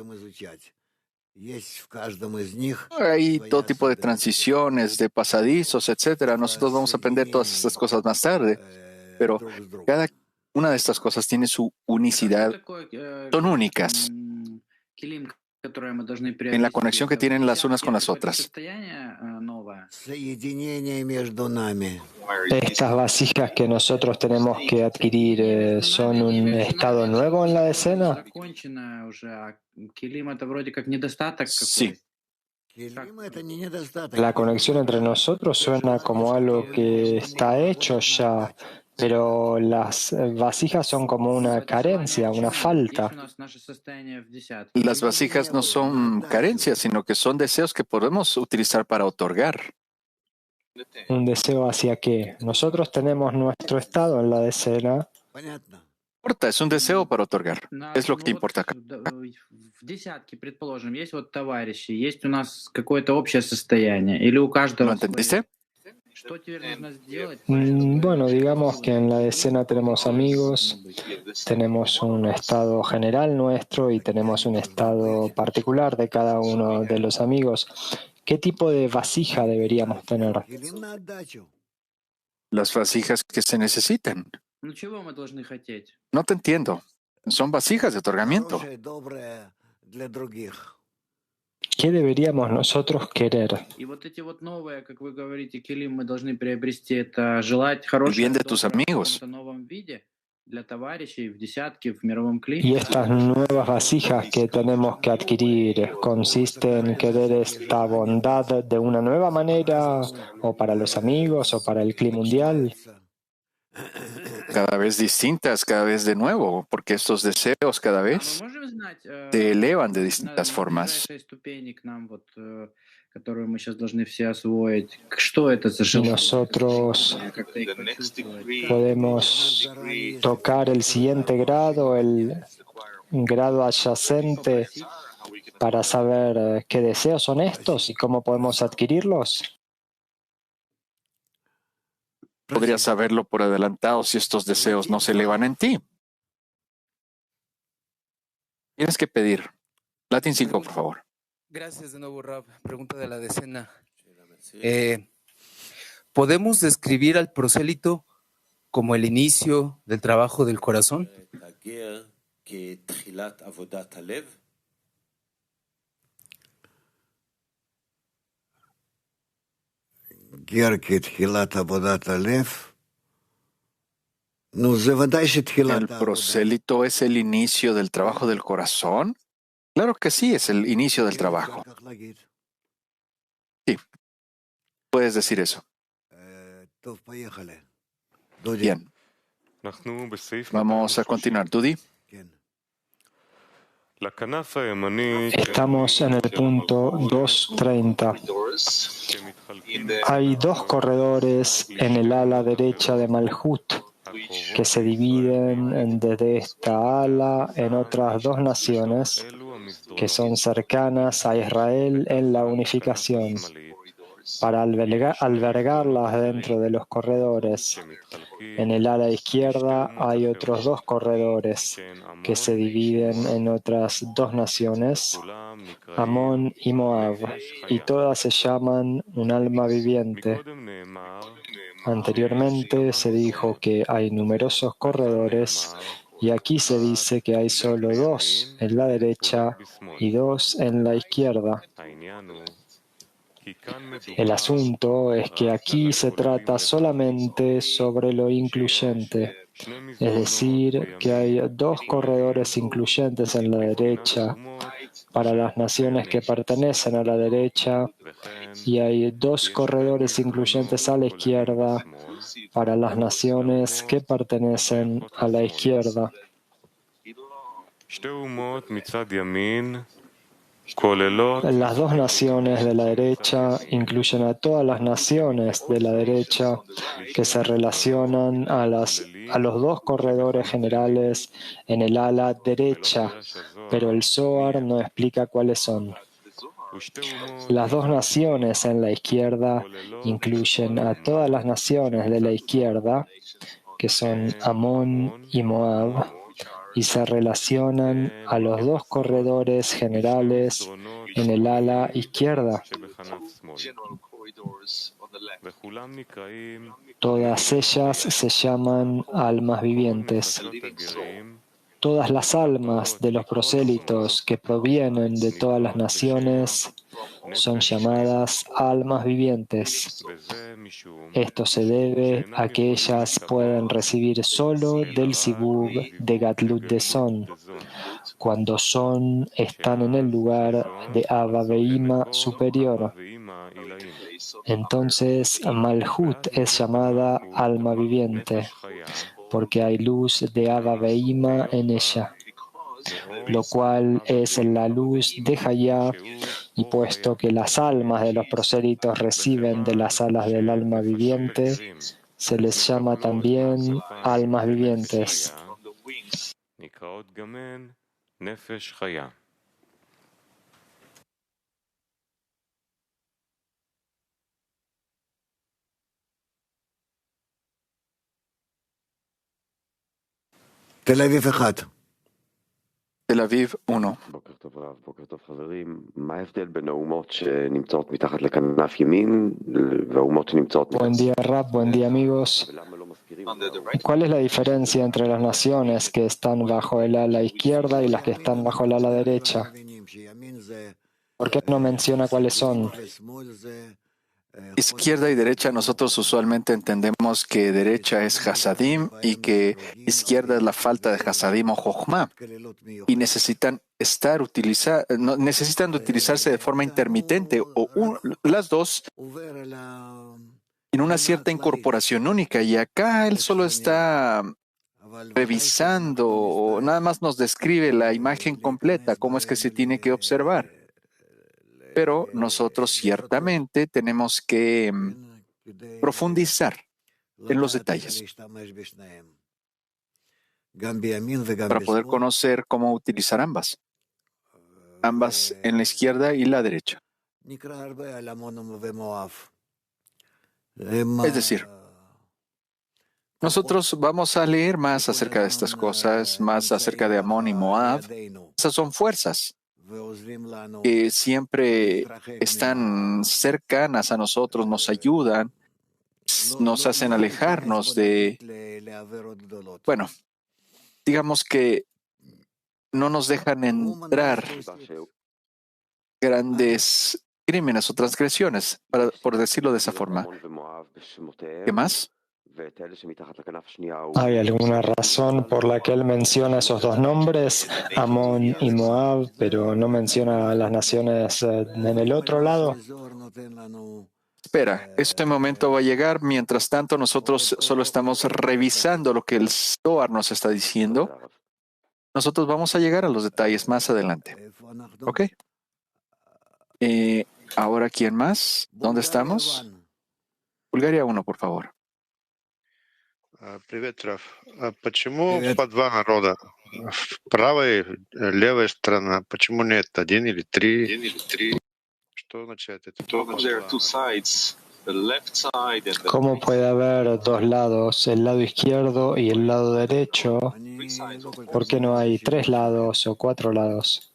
Hay todo tipo de transiciones, de pasadizos, etc. Nosotros vamos a aprender todas estas cosas más tarde, pero cada una de estas cosas tiene su unicidad, son únicas en la conexión que tienen las unas con las otras. Estas vasijas que nosotros tenemos que adquirir son un estado nuevo en la decena. Sí. La conexión entre nosotros suena como algo que está hecho ya, pero las vasijas son como una carencia, una falta. Las vasijas no son carencias, sino que son deseos que podemos utilizar para otorgar. ¿Un deseo hacia qué? Nosotros tenemos nuestro estado en la decena. Es un deseo para otorgar. Es lo que importa acá. В десятке, предположим, есть вот товарищи, есть у нас какое-то общее состояние, или у каждого... ¿Lo entendiste? Что теперь нужно сделать? Bueno, digamos que en la decena tenemos amigos, tenemos un estado general nuestro y tenemos un estado particular de cada uno de los amigos. ¿Qué tipo de vasija deberíamos tener? Las vasijas que se necesitan. Ну чего мы должны хотеть? No te entiendo. Son vasijas de otorgamiento. ¿Qué deberíamos nosotros querer? И вот эти вот новые, как вы говорите, килим мы должны приобрести, это желать хорошего El bien de tus amigos. в новом виде. Y estas nuevas vasijas que tenemos que adquirir consisten en querer esta bondad de una nueva manera, o para los amigos, o para el clima mundial. Cada vez distintas, cada vez de nuevo, porque estos deseos cada vez se elevan de distintas formas. Y nosotros podemos tocar el siguiente grado, el grado adyacente, para saber qué deseos son estos y cómo podemos adquirirlos. Podrías saberlo por adelantado si estos deseos no se elevan en ti. Tienes que pedir. Latin 5, por favor. Gracias de nuevo, Rab. Pregunta de la decena. ¿Podemos describir al prosélito como el inicio del trabajo del corazón? ¿El prosélito es el inicio del trabajo del corazón? Claro que sí, es el inicio del trabajo. Sí, puedes decir eso. Bien. Vamos a continuar. Dudi. Estamos en el punto 230. Hay dos corredores en el ala derecha de Malhut que se dividen desde esta ala en otras dos naciones que son cercanas a Israel en la unificación. Para albergarlas dentro de los corredores, en el ala izquierda hay otros dos corredores que se dividen en otras dos naciones, Amón y Moab, y todas se llaman un alma viviente. Anteriormente se dijo que hay numerosos corredores y aquí se dice que hay solo dos en la derecha y dos en la izquierda. El asunto es que aquí se trata solamente sobre lo incluyente, es decir, que hay dos corredores incluyentes en la derecha para las naciones que pertenecen a la derecha y hay dos corredores incluyentes a la izquierda para las naciones que pertenecen a la izquierda. Las dos naciones de la derecha incluyen a todas las naciones de la derecha que se relacionan a los dos corredores generales en el ala derecha, pero el Zohar no explica cuáles son. Las dos naciones en la izquierda incluyen a todas las naciones de la izquierda, que son Amón y Moab, y se relacionan a los dos corredores generales en el ala izquierda. Todas ellas se llaman almas vivientes. Todas las almas de los prosélitos que provienen de todas las naciones son llamadas almas vivientes. Esto se debe a que ellas pueden recibir solo del Sibug de Gatlut de Son, cuando Son están en el lugar de Abba Veima superior. Entonces Malhut es llamada alma viviente, porque hay luz de Abba Veima en ella, lo cual es la luz de Hayá, y puesto que las almas de los prosélitos reciben de las alas del alma viviente, se les llama también almas vivientes. Tel Aviv 1. Tel Aviv 1. Buen día, Rab, buen día, amigos. ¿Cuál es la diferencia entre las naciones que están bajo el ala izquierda y las que están bajo el ala derecha? ¿Por qué no menciona cuáles son? izquierda y derecha, nosotros usualmente entendemos que derecha es Hasadim y que izquierda es la falta de Hasadim o Jochma. Y necesitan necesitan utilizarse de forma intermitente o las dos en una cierta incorporación única. Y acá él solo está revisando o nada más nos describe la imagen completa, cómo es que se tiene que observar. Pero nosotros ciertamente tenemos que profundizar en los detalles para poder conocer cómo utilizar ambas en la izquierda y la derecha. Es decir, nosotros vamos a leer más acerca de estas cosas, más acerca de Amón y Moab. Esas son fuerzas que siempre están cercanas a nosotros, nos ayudan, nos hacen alejarnos bueno, digamos que no nos dejan entrar grandes crímenes o transgresiones, por decirlo de esa forma. ¿Qué más? ¿Hay alguna razón por la que él menciona esos dos nombres, Amón y Moab, pero no menciona a las naciones en el otro lado? Espera, este momento va a llegar. Mientras tanto, nosotros solo estamos revisando lo que el Zohar nos está diciendo. Nosotros vamos a llegar a los detalles más adelante. ¿Ok? Ahora, ¿quién más? ¿Dónde estamos? Bulgaria 1, por favor. Привет, Раф. Почему по два народа? Правая и левая сторона. Почему нет один или три? Что означает это? ¿Cómo puede haber dos lados, el lado izquierdo y el lado derecho? ¿Por qué no hay 3 lados o 4 lados?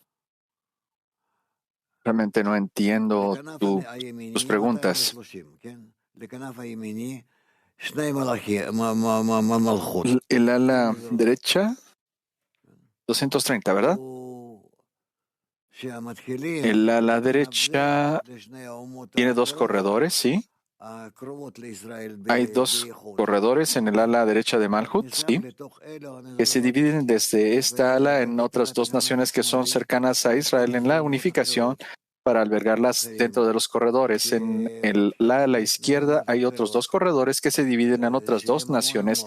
Realmente no entiendo tus preguntas. El ala derecha, 230, ¿verdad? El ala derecha tiene 2 corredores, ¿sí? Hay 2 corredores en el ala derecha de Malhut, ¿sí? Que se dividen desde esta ala en otras 2 naciones que son cercanas a Israel en la unificación para albergarlas dentro de los corredores. En la ala izquierda hay otros 2 corredores que se dividen en otras 2 naciones,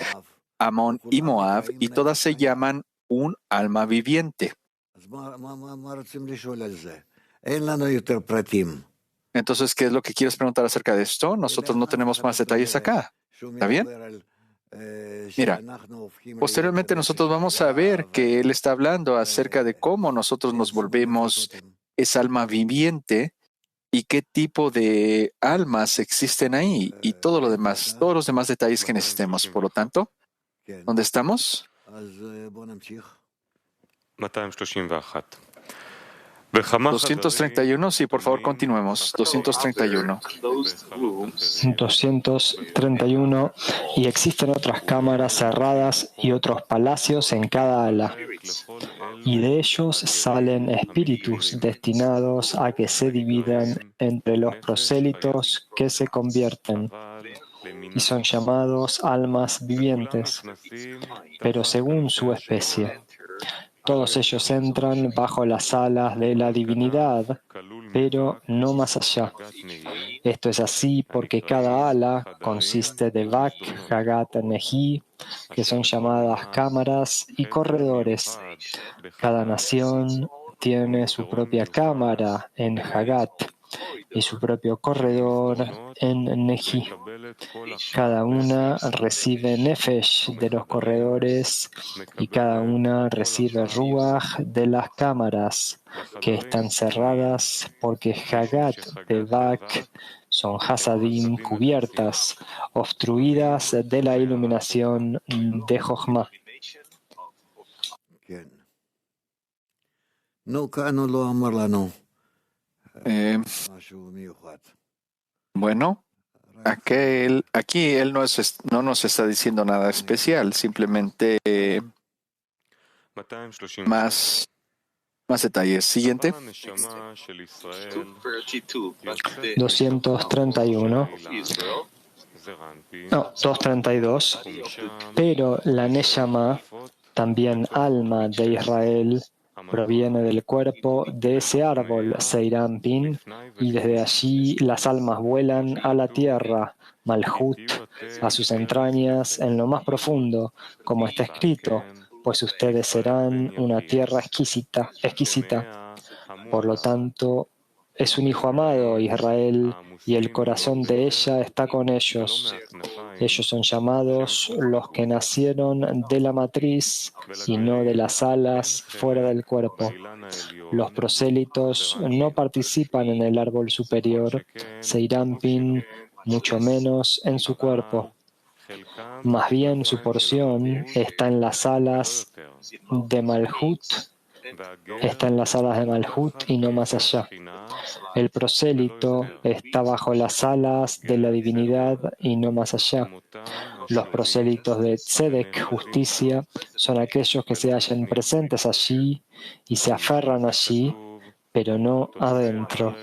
Amón y Moab, y todas se llaman un alma viviente. Entonces, ¿qué es lo que quieres preguntar acerca de esto? Nosotros no tenemos más detalles acá. ¿Está bien? Mira, posteriormente nosotros vamos a ver que él está hablando acerca de cómo nosotros nos volvemos esa alma viviente y qué tipo de almas existen ahí y todo lo demás, todos los demás detalles que necesitemos. Por lo tanto, ¿dónde estamos? 231, sí, por favor, continuemos. 231. 231. Y existen otras cámaras cerradas y otros palacios en cada ala. Y de ellos salen espíritus destinados a que se dividan entre los prosélitos que se convierten. Y son llamados almas vivientes, pero según su especie. Todos ellos entran bajo las alas de la divinidad, pero no más allá. Esto es así porque cada ala consiste de Vak, Hagat, Nehi, que son llamadas cámaras y corredores. Cada nación tiene su propia cámara en Hagat y su propio corredor en Nehi. Cada una recibe Nefesh de los corredores y cada una recibe Ruach de las cámaras que están cerradas porque Hagat de Vak son Hasadim cubiertas, obstruidas de la iluminación de Jochma. Bueno, aquí él no nos está diciendo nada especial, simplemente más Más detalles. Siguiente. 231. No, 232. Pero la Neshama, también alma de Israel, proviene del cuerpo de ese árbol, Seirampin, y desde allí las almas vuelan a la tierra, Malhut, a sus entrañas en lo más profundo, como está escrito, pues ustedes serán una tierra exquisita. Por lo tanto, es un hijo amado, Israel, y el corazón de ella está con ellos. Ellos son llamados los que nacieron de la matriz y no de las alas fuera del cuerpo. Los prosélitos no participan en el árbol superior, Seirampin, mucho menos en su cuerpo. Más bien su porción está en las alas de Malhut, y no más allá. El prosélito está bajo las alas de la divinidad y no más allá. Los prosélitos de Tzedek, justicia, son aquellos que se hallan presentes allí y se aferran allí, pero no adentro.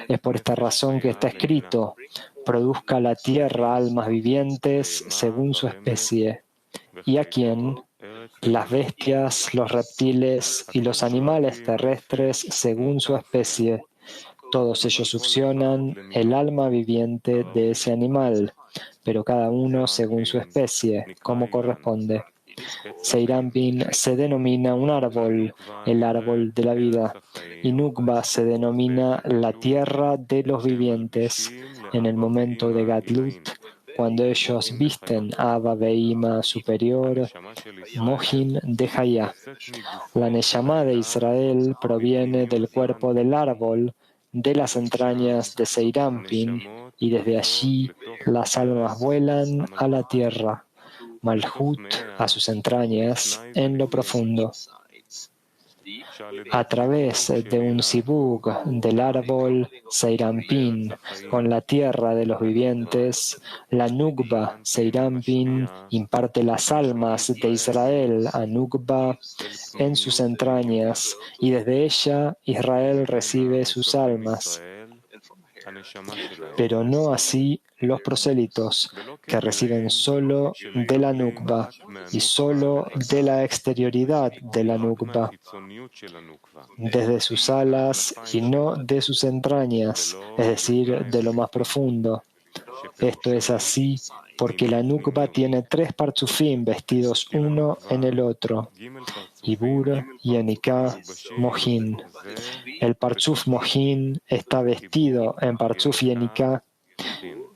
Es por esta razón que está escrito: produzca la tierra almas vivientes según su especie. ¿Y a quién? Las bestias, los reptiles y los animales terrestres según su especie. Todos ellos succionan el alma viviente de ese animal, pero cada uno según su especie, como corresponde. Seirampin se denomina un árbol, el árbol de la vida, y Nukba se denomina la tierra de los vivientes. En el momento de Gadlut, cuando ellos visten a Abba Behima superior, Mohin de Hayá. La Neshama de Israel proviene del cuerpo del árbol, de las entrañas de Seirampin, y desde allí las almas vuelan a la tierra, Malhut a sus entrañas en lo profundo. A través de un sibug del árbol Seirampin con la tierra de los vivientes, la Nukba Seirampin imparte las almas de Israel a Nukba en sus entrañas, y desde ella Israel recibe sus almas. Pero no así los prosélitos, que reciben solo de la Nukba y solo de la exterioridad de la Nukba, desde sus alas y no de sus entrañas, es decir, de lo más profundo. Esto es así porque la Nukba tiene 3 partzufim vestidos uno en el otro, Ibur, Yenika, Mohin. El partzuf Mohin está vestido en partzuf Yenika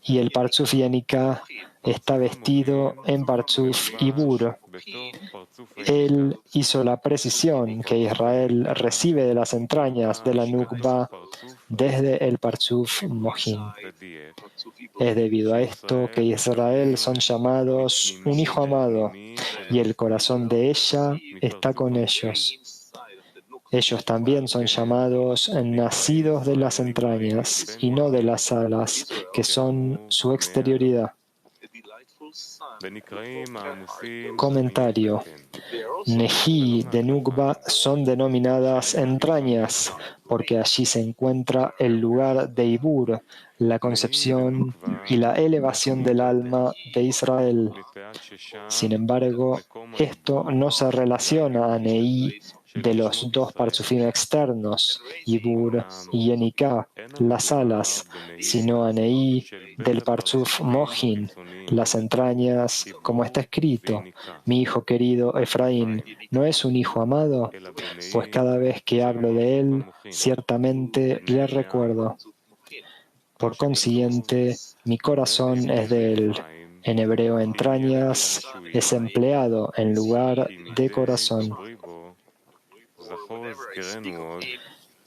y el partzuf Yenika está vestido en partzuf Ibur. Él hizo la precisión que Israel recibe de las entrañas de la Nukba desde el partzuf Mohin. Es debido a esto que Israel son llamados un hijo amado, y el corazón de ella está con ellos. Ellos también son llamados nacidos de las entrañas y no de las alas, que son su exterioridad. Comentario. Neji de Nukba son denominadas entrañas, porque allí se encuentra el lugar de Ibur, la concepción y la elevación del alma de Israel. Sin embargo, esto no se relaciona a Neí de los 2 partzufim externos, Ibur y Yenika, las alas, sino a Neí del partzuf Mohin, las entrañas, como está escrito: mi hijo querido Efraín, ¿no es un hijo amado? Pues cada vez que hablo de él, ciertamente le recuerdo. Por consiguiente, mi corazón es de él. En hebreo, entrañas es empleado en lugar de corazón,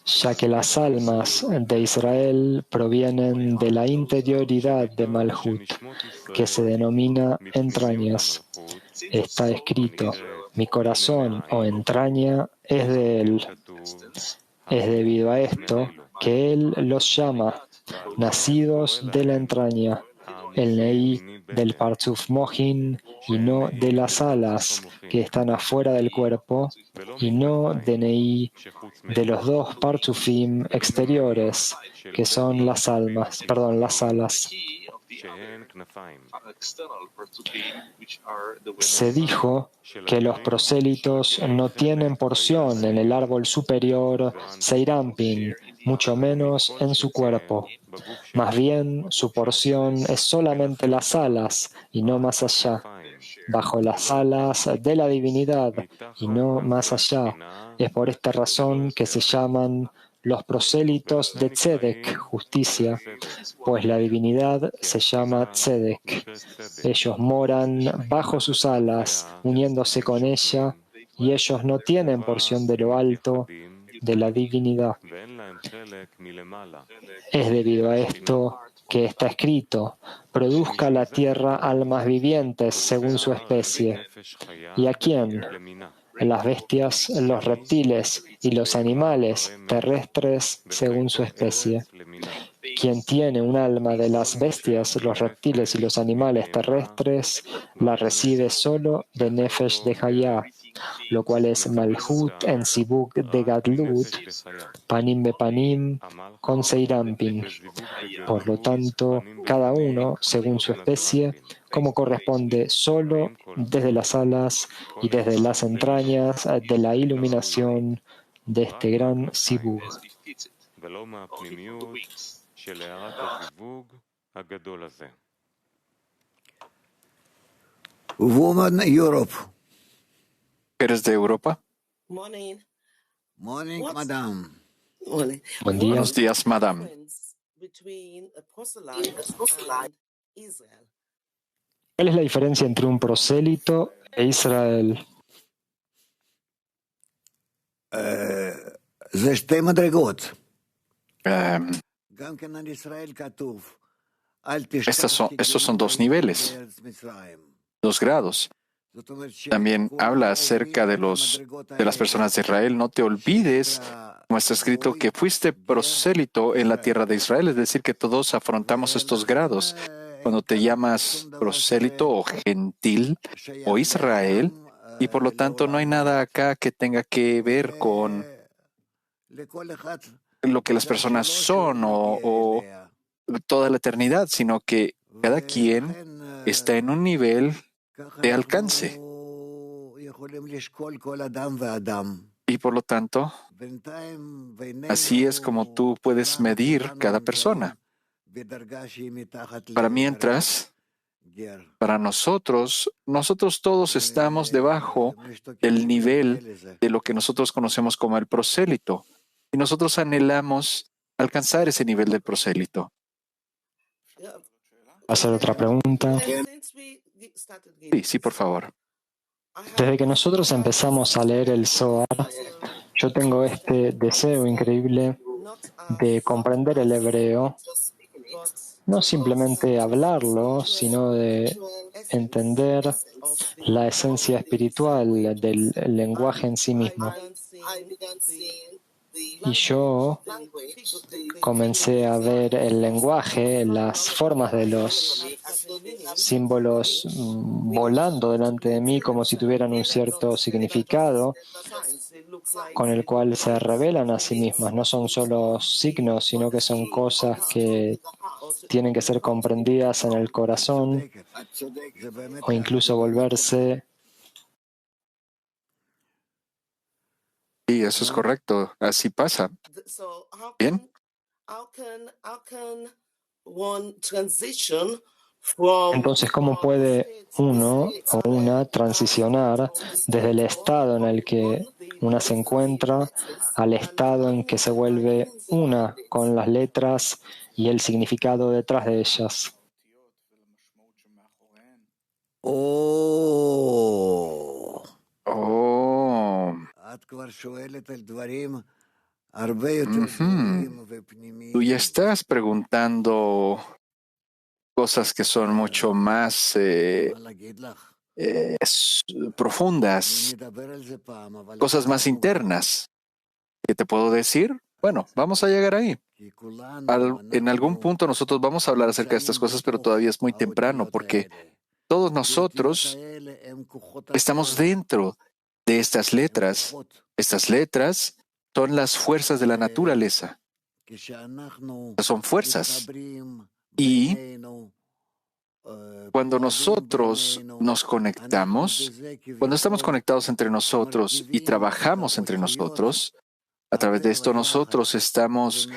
ya que las almas de Israel provienen de la interioridad de Malhut, que se denomina entrañas. Está escrito: mi corazón o entraña es de él. Es debido a esto que él los llama nacidos de la entraña. El Neí del Parzuf Mohin y no de las alas que están afuera del cuerpo, y no Denei de los dos Parzufim exteriores, que son las almas, las alas. Se dijo que los prosélitos no tienen porción en el árbol superior Seirampin, mucho menos en su cuerpo. Más bien, su porción es solamente las alas y no más allá, bajo las alas de la divinidad y no más allá. Es por esta razón que se llaman los prosélitos de Tzedek, justicia, pues la divinidad se llama Tzedek. Ellos moran bajo sus alas, uniéndose con ella, y ellos no tienen porción de lo alto de la divinidad. Es debido a esto que está escrito: produzca la tierra almas vivientes según su especie. ¿Y a quién? Las bestias, los reptiles y los animales terrestres según su especie. Quien tiene un alma de las bestias, los reptiles y los animales terrestres, la recibe solo de Nefesh de Hayah, lo cual es Malhut en Sibuk de Gadlut, Panim Bepanim, con Seirampin. Por lo tanto, cada uno, según su especie, como corresponde, solo desde las alas y desde las entrañas de la iluminación de este gran Sibug. Woman Europe. ¿Eres de Europa? Morning, madam. Buen día. Buenos días, madame. ¿Cuál es la diferencia entre un prosélito e Israel? זה שתי מדרגות. Em, גם כן על ישראל כתוב, estos son dos niveles, 2 grados. También habla acerca de las personas de Israel. No te olvides, como está escrito, que fuiste prosélito en la tierra de Israel, es decir, que todos afrontamos estos grados. Cuando te llamas prosélito o gentil o Israel, y por lo tanto no hay nada acá que tenga que ver con lo que las personas son o toda la eternidad, sino que cada quien está en un nivel de alcance. Y por lo tanto, así es como tú puedes medir cada persona. Para nosotros todos estamos debajo del nivel de lo que nosotros conocemos como el prosélito. Y nosotros anhelamos alcanzar ese nivel del prosélito. ¿Hacer otra pregunta? Sí, por favor. Desde que nosotros empezamos a leer el Zohar, yo tengo este deseo increíble de comprender el hebreo, no simplemente hablarlo, sino de entender la esencia espiritual del lenguaje en sí mismo. Y yo comencé a ver el lenguaje, las formas de los símbolos volando delante de mí como si tuvieran un cierto significado con el cual se revelan a sí mismas. No son solo signos, sino que son cosas que tienen que ser comprendidas en el corazón o incluso volverse. Sí, eso es correcto. Así pasa. Bien. Entonces, ¿cómo puede uno o una transicionar desde el estado en el que una se encuentra al estado en que se vuelve una con las letras y el significado detrás de ellas? Tú ya estás preguntando cosas que son mucho más profundas, cosas más internas. ¿Qué te puedo decir? Bueno, vamos a llegar ahí. En algún punto nosotros vamos a hablar acerca de estas cosas, pero todavía es muy temprano porque todos nosotros estamos dentro de estas letras. Estas letras son las fuerzas de la naturaleza. Son fuerzas. Y cuando nosotros nos conectamos, cuando estamos conectados entre nosotros y trabajamos entre nosotros, a través de esto nosotros estamos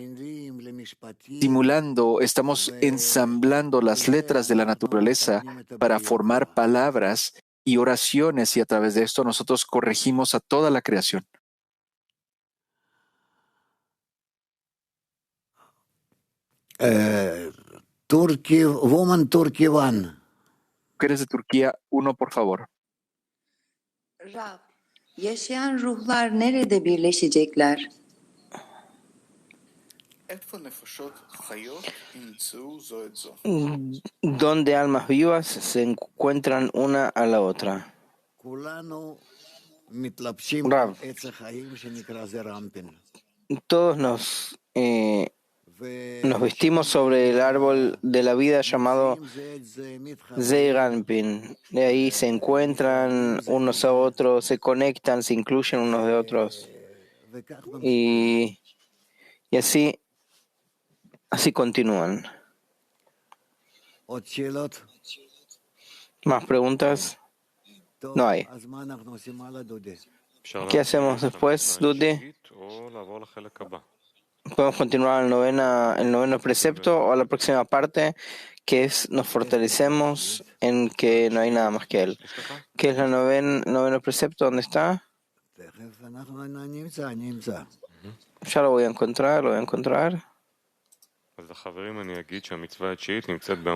simulando, estamos ensamblando las letras de la naturaleza para formar palabras y oraciones, y a través de esto nosotros corregimos a toda la creación. Woman Turkey 1. Mujeres de Turquía 1, por favor. Rab, yaşayan ruhlar nerede birleşecekler? Donde almas vivas se encuentran una a la otra. Rav. Todos nos vestimos sobre el árbol de la vida llamado Zeirampin. De ahí se encuentran unos a otros, se conectan, se incluyen unos de otros. Y así continúan. ¿Más preguntas? No hay. ¿Qué hacemos después, Dudi? Podemos continuar el noveno precepto o a la próxima parte, que es nos fortalecemos en que no hay nada más que Él. ¿Qué es el noveno precepto? ¿Dónde está? Ya lo voy a encontrar,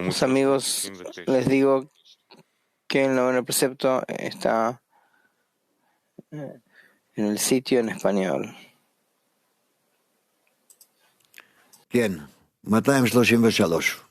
Los amigos, les digo que el noveno precepto está en el sitio en español. כן, 233.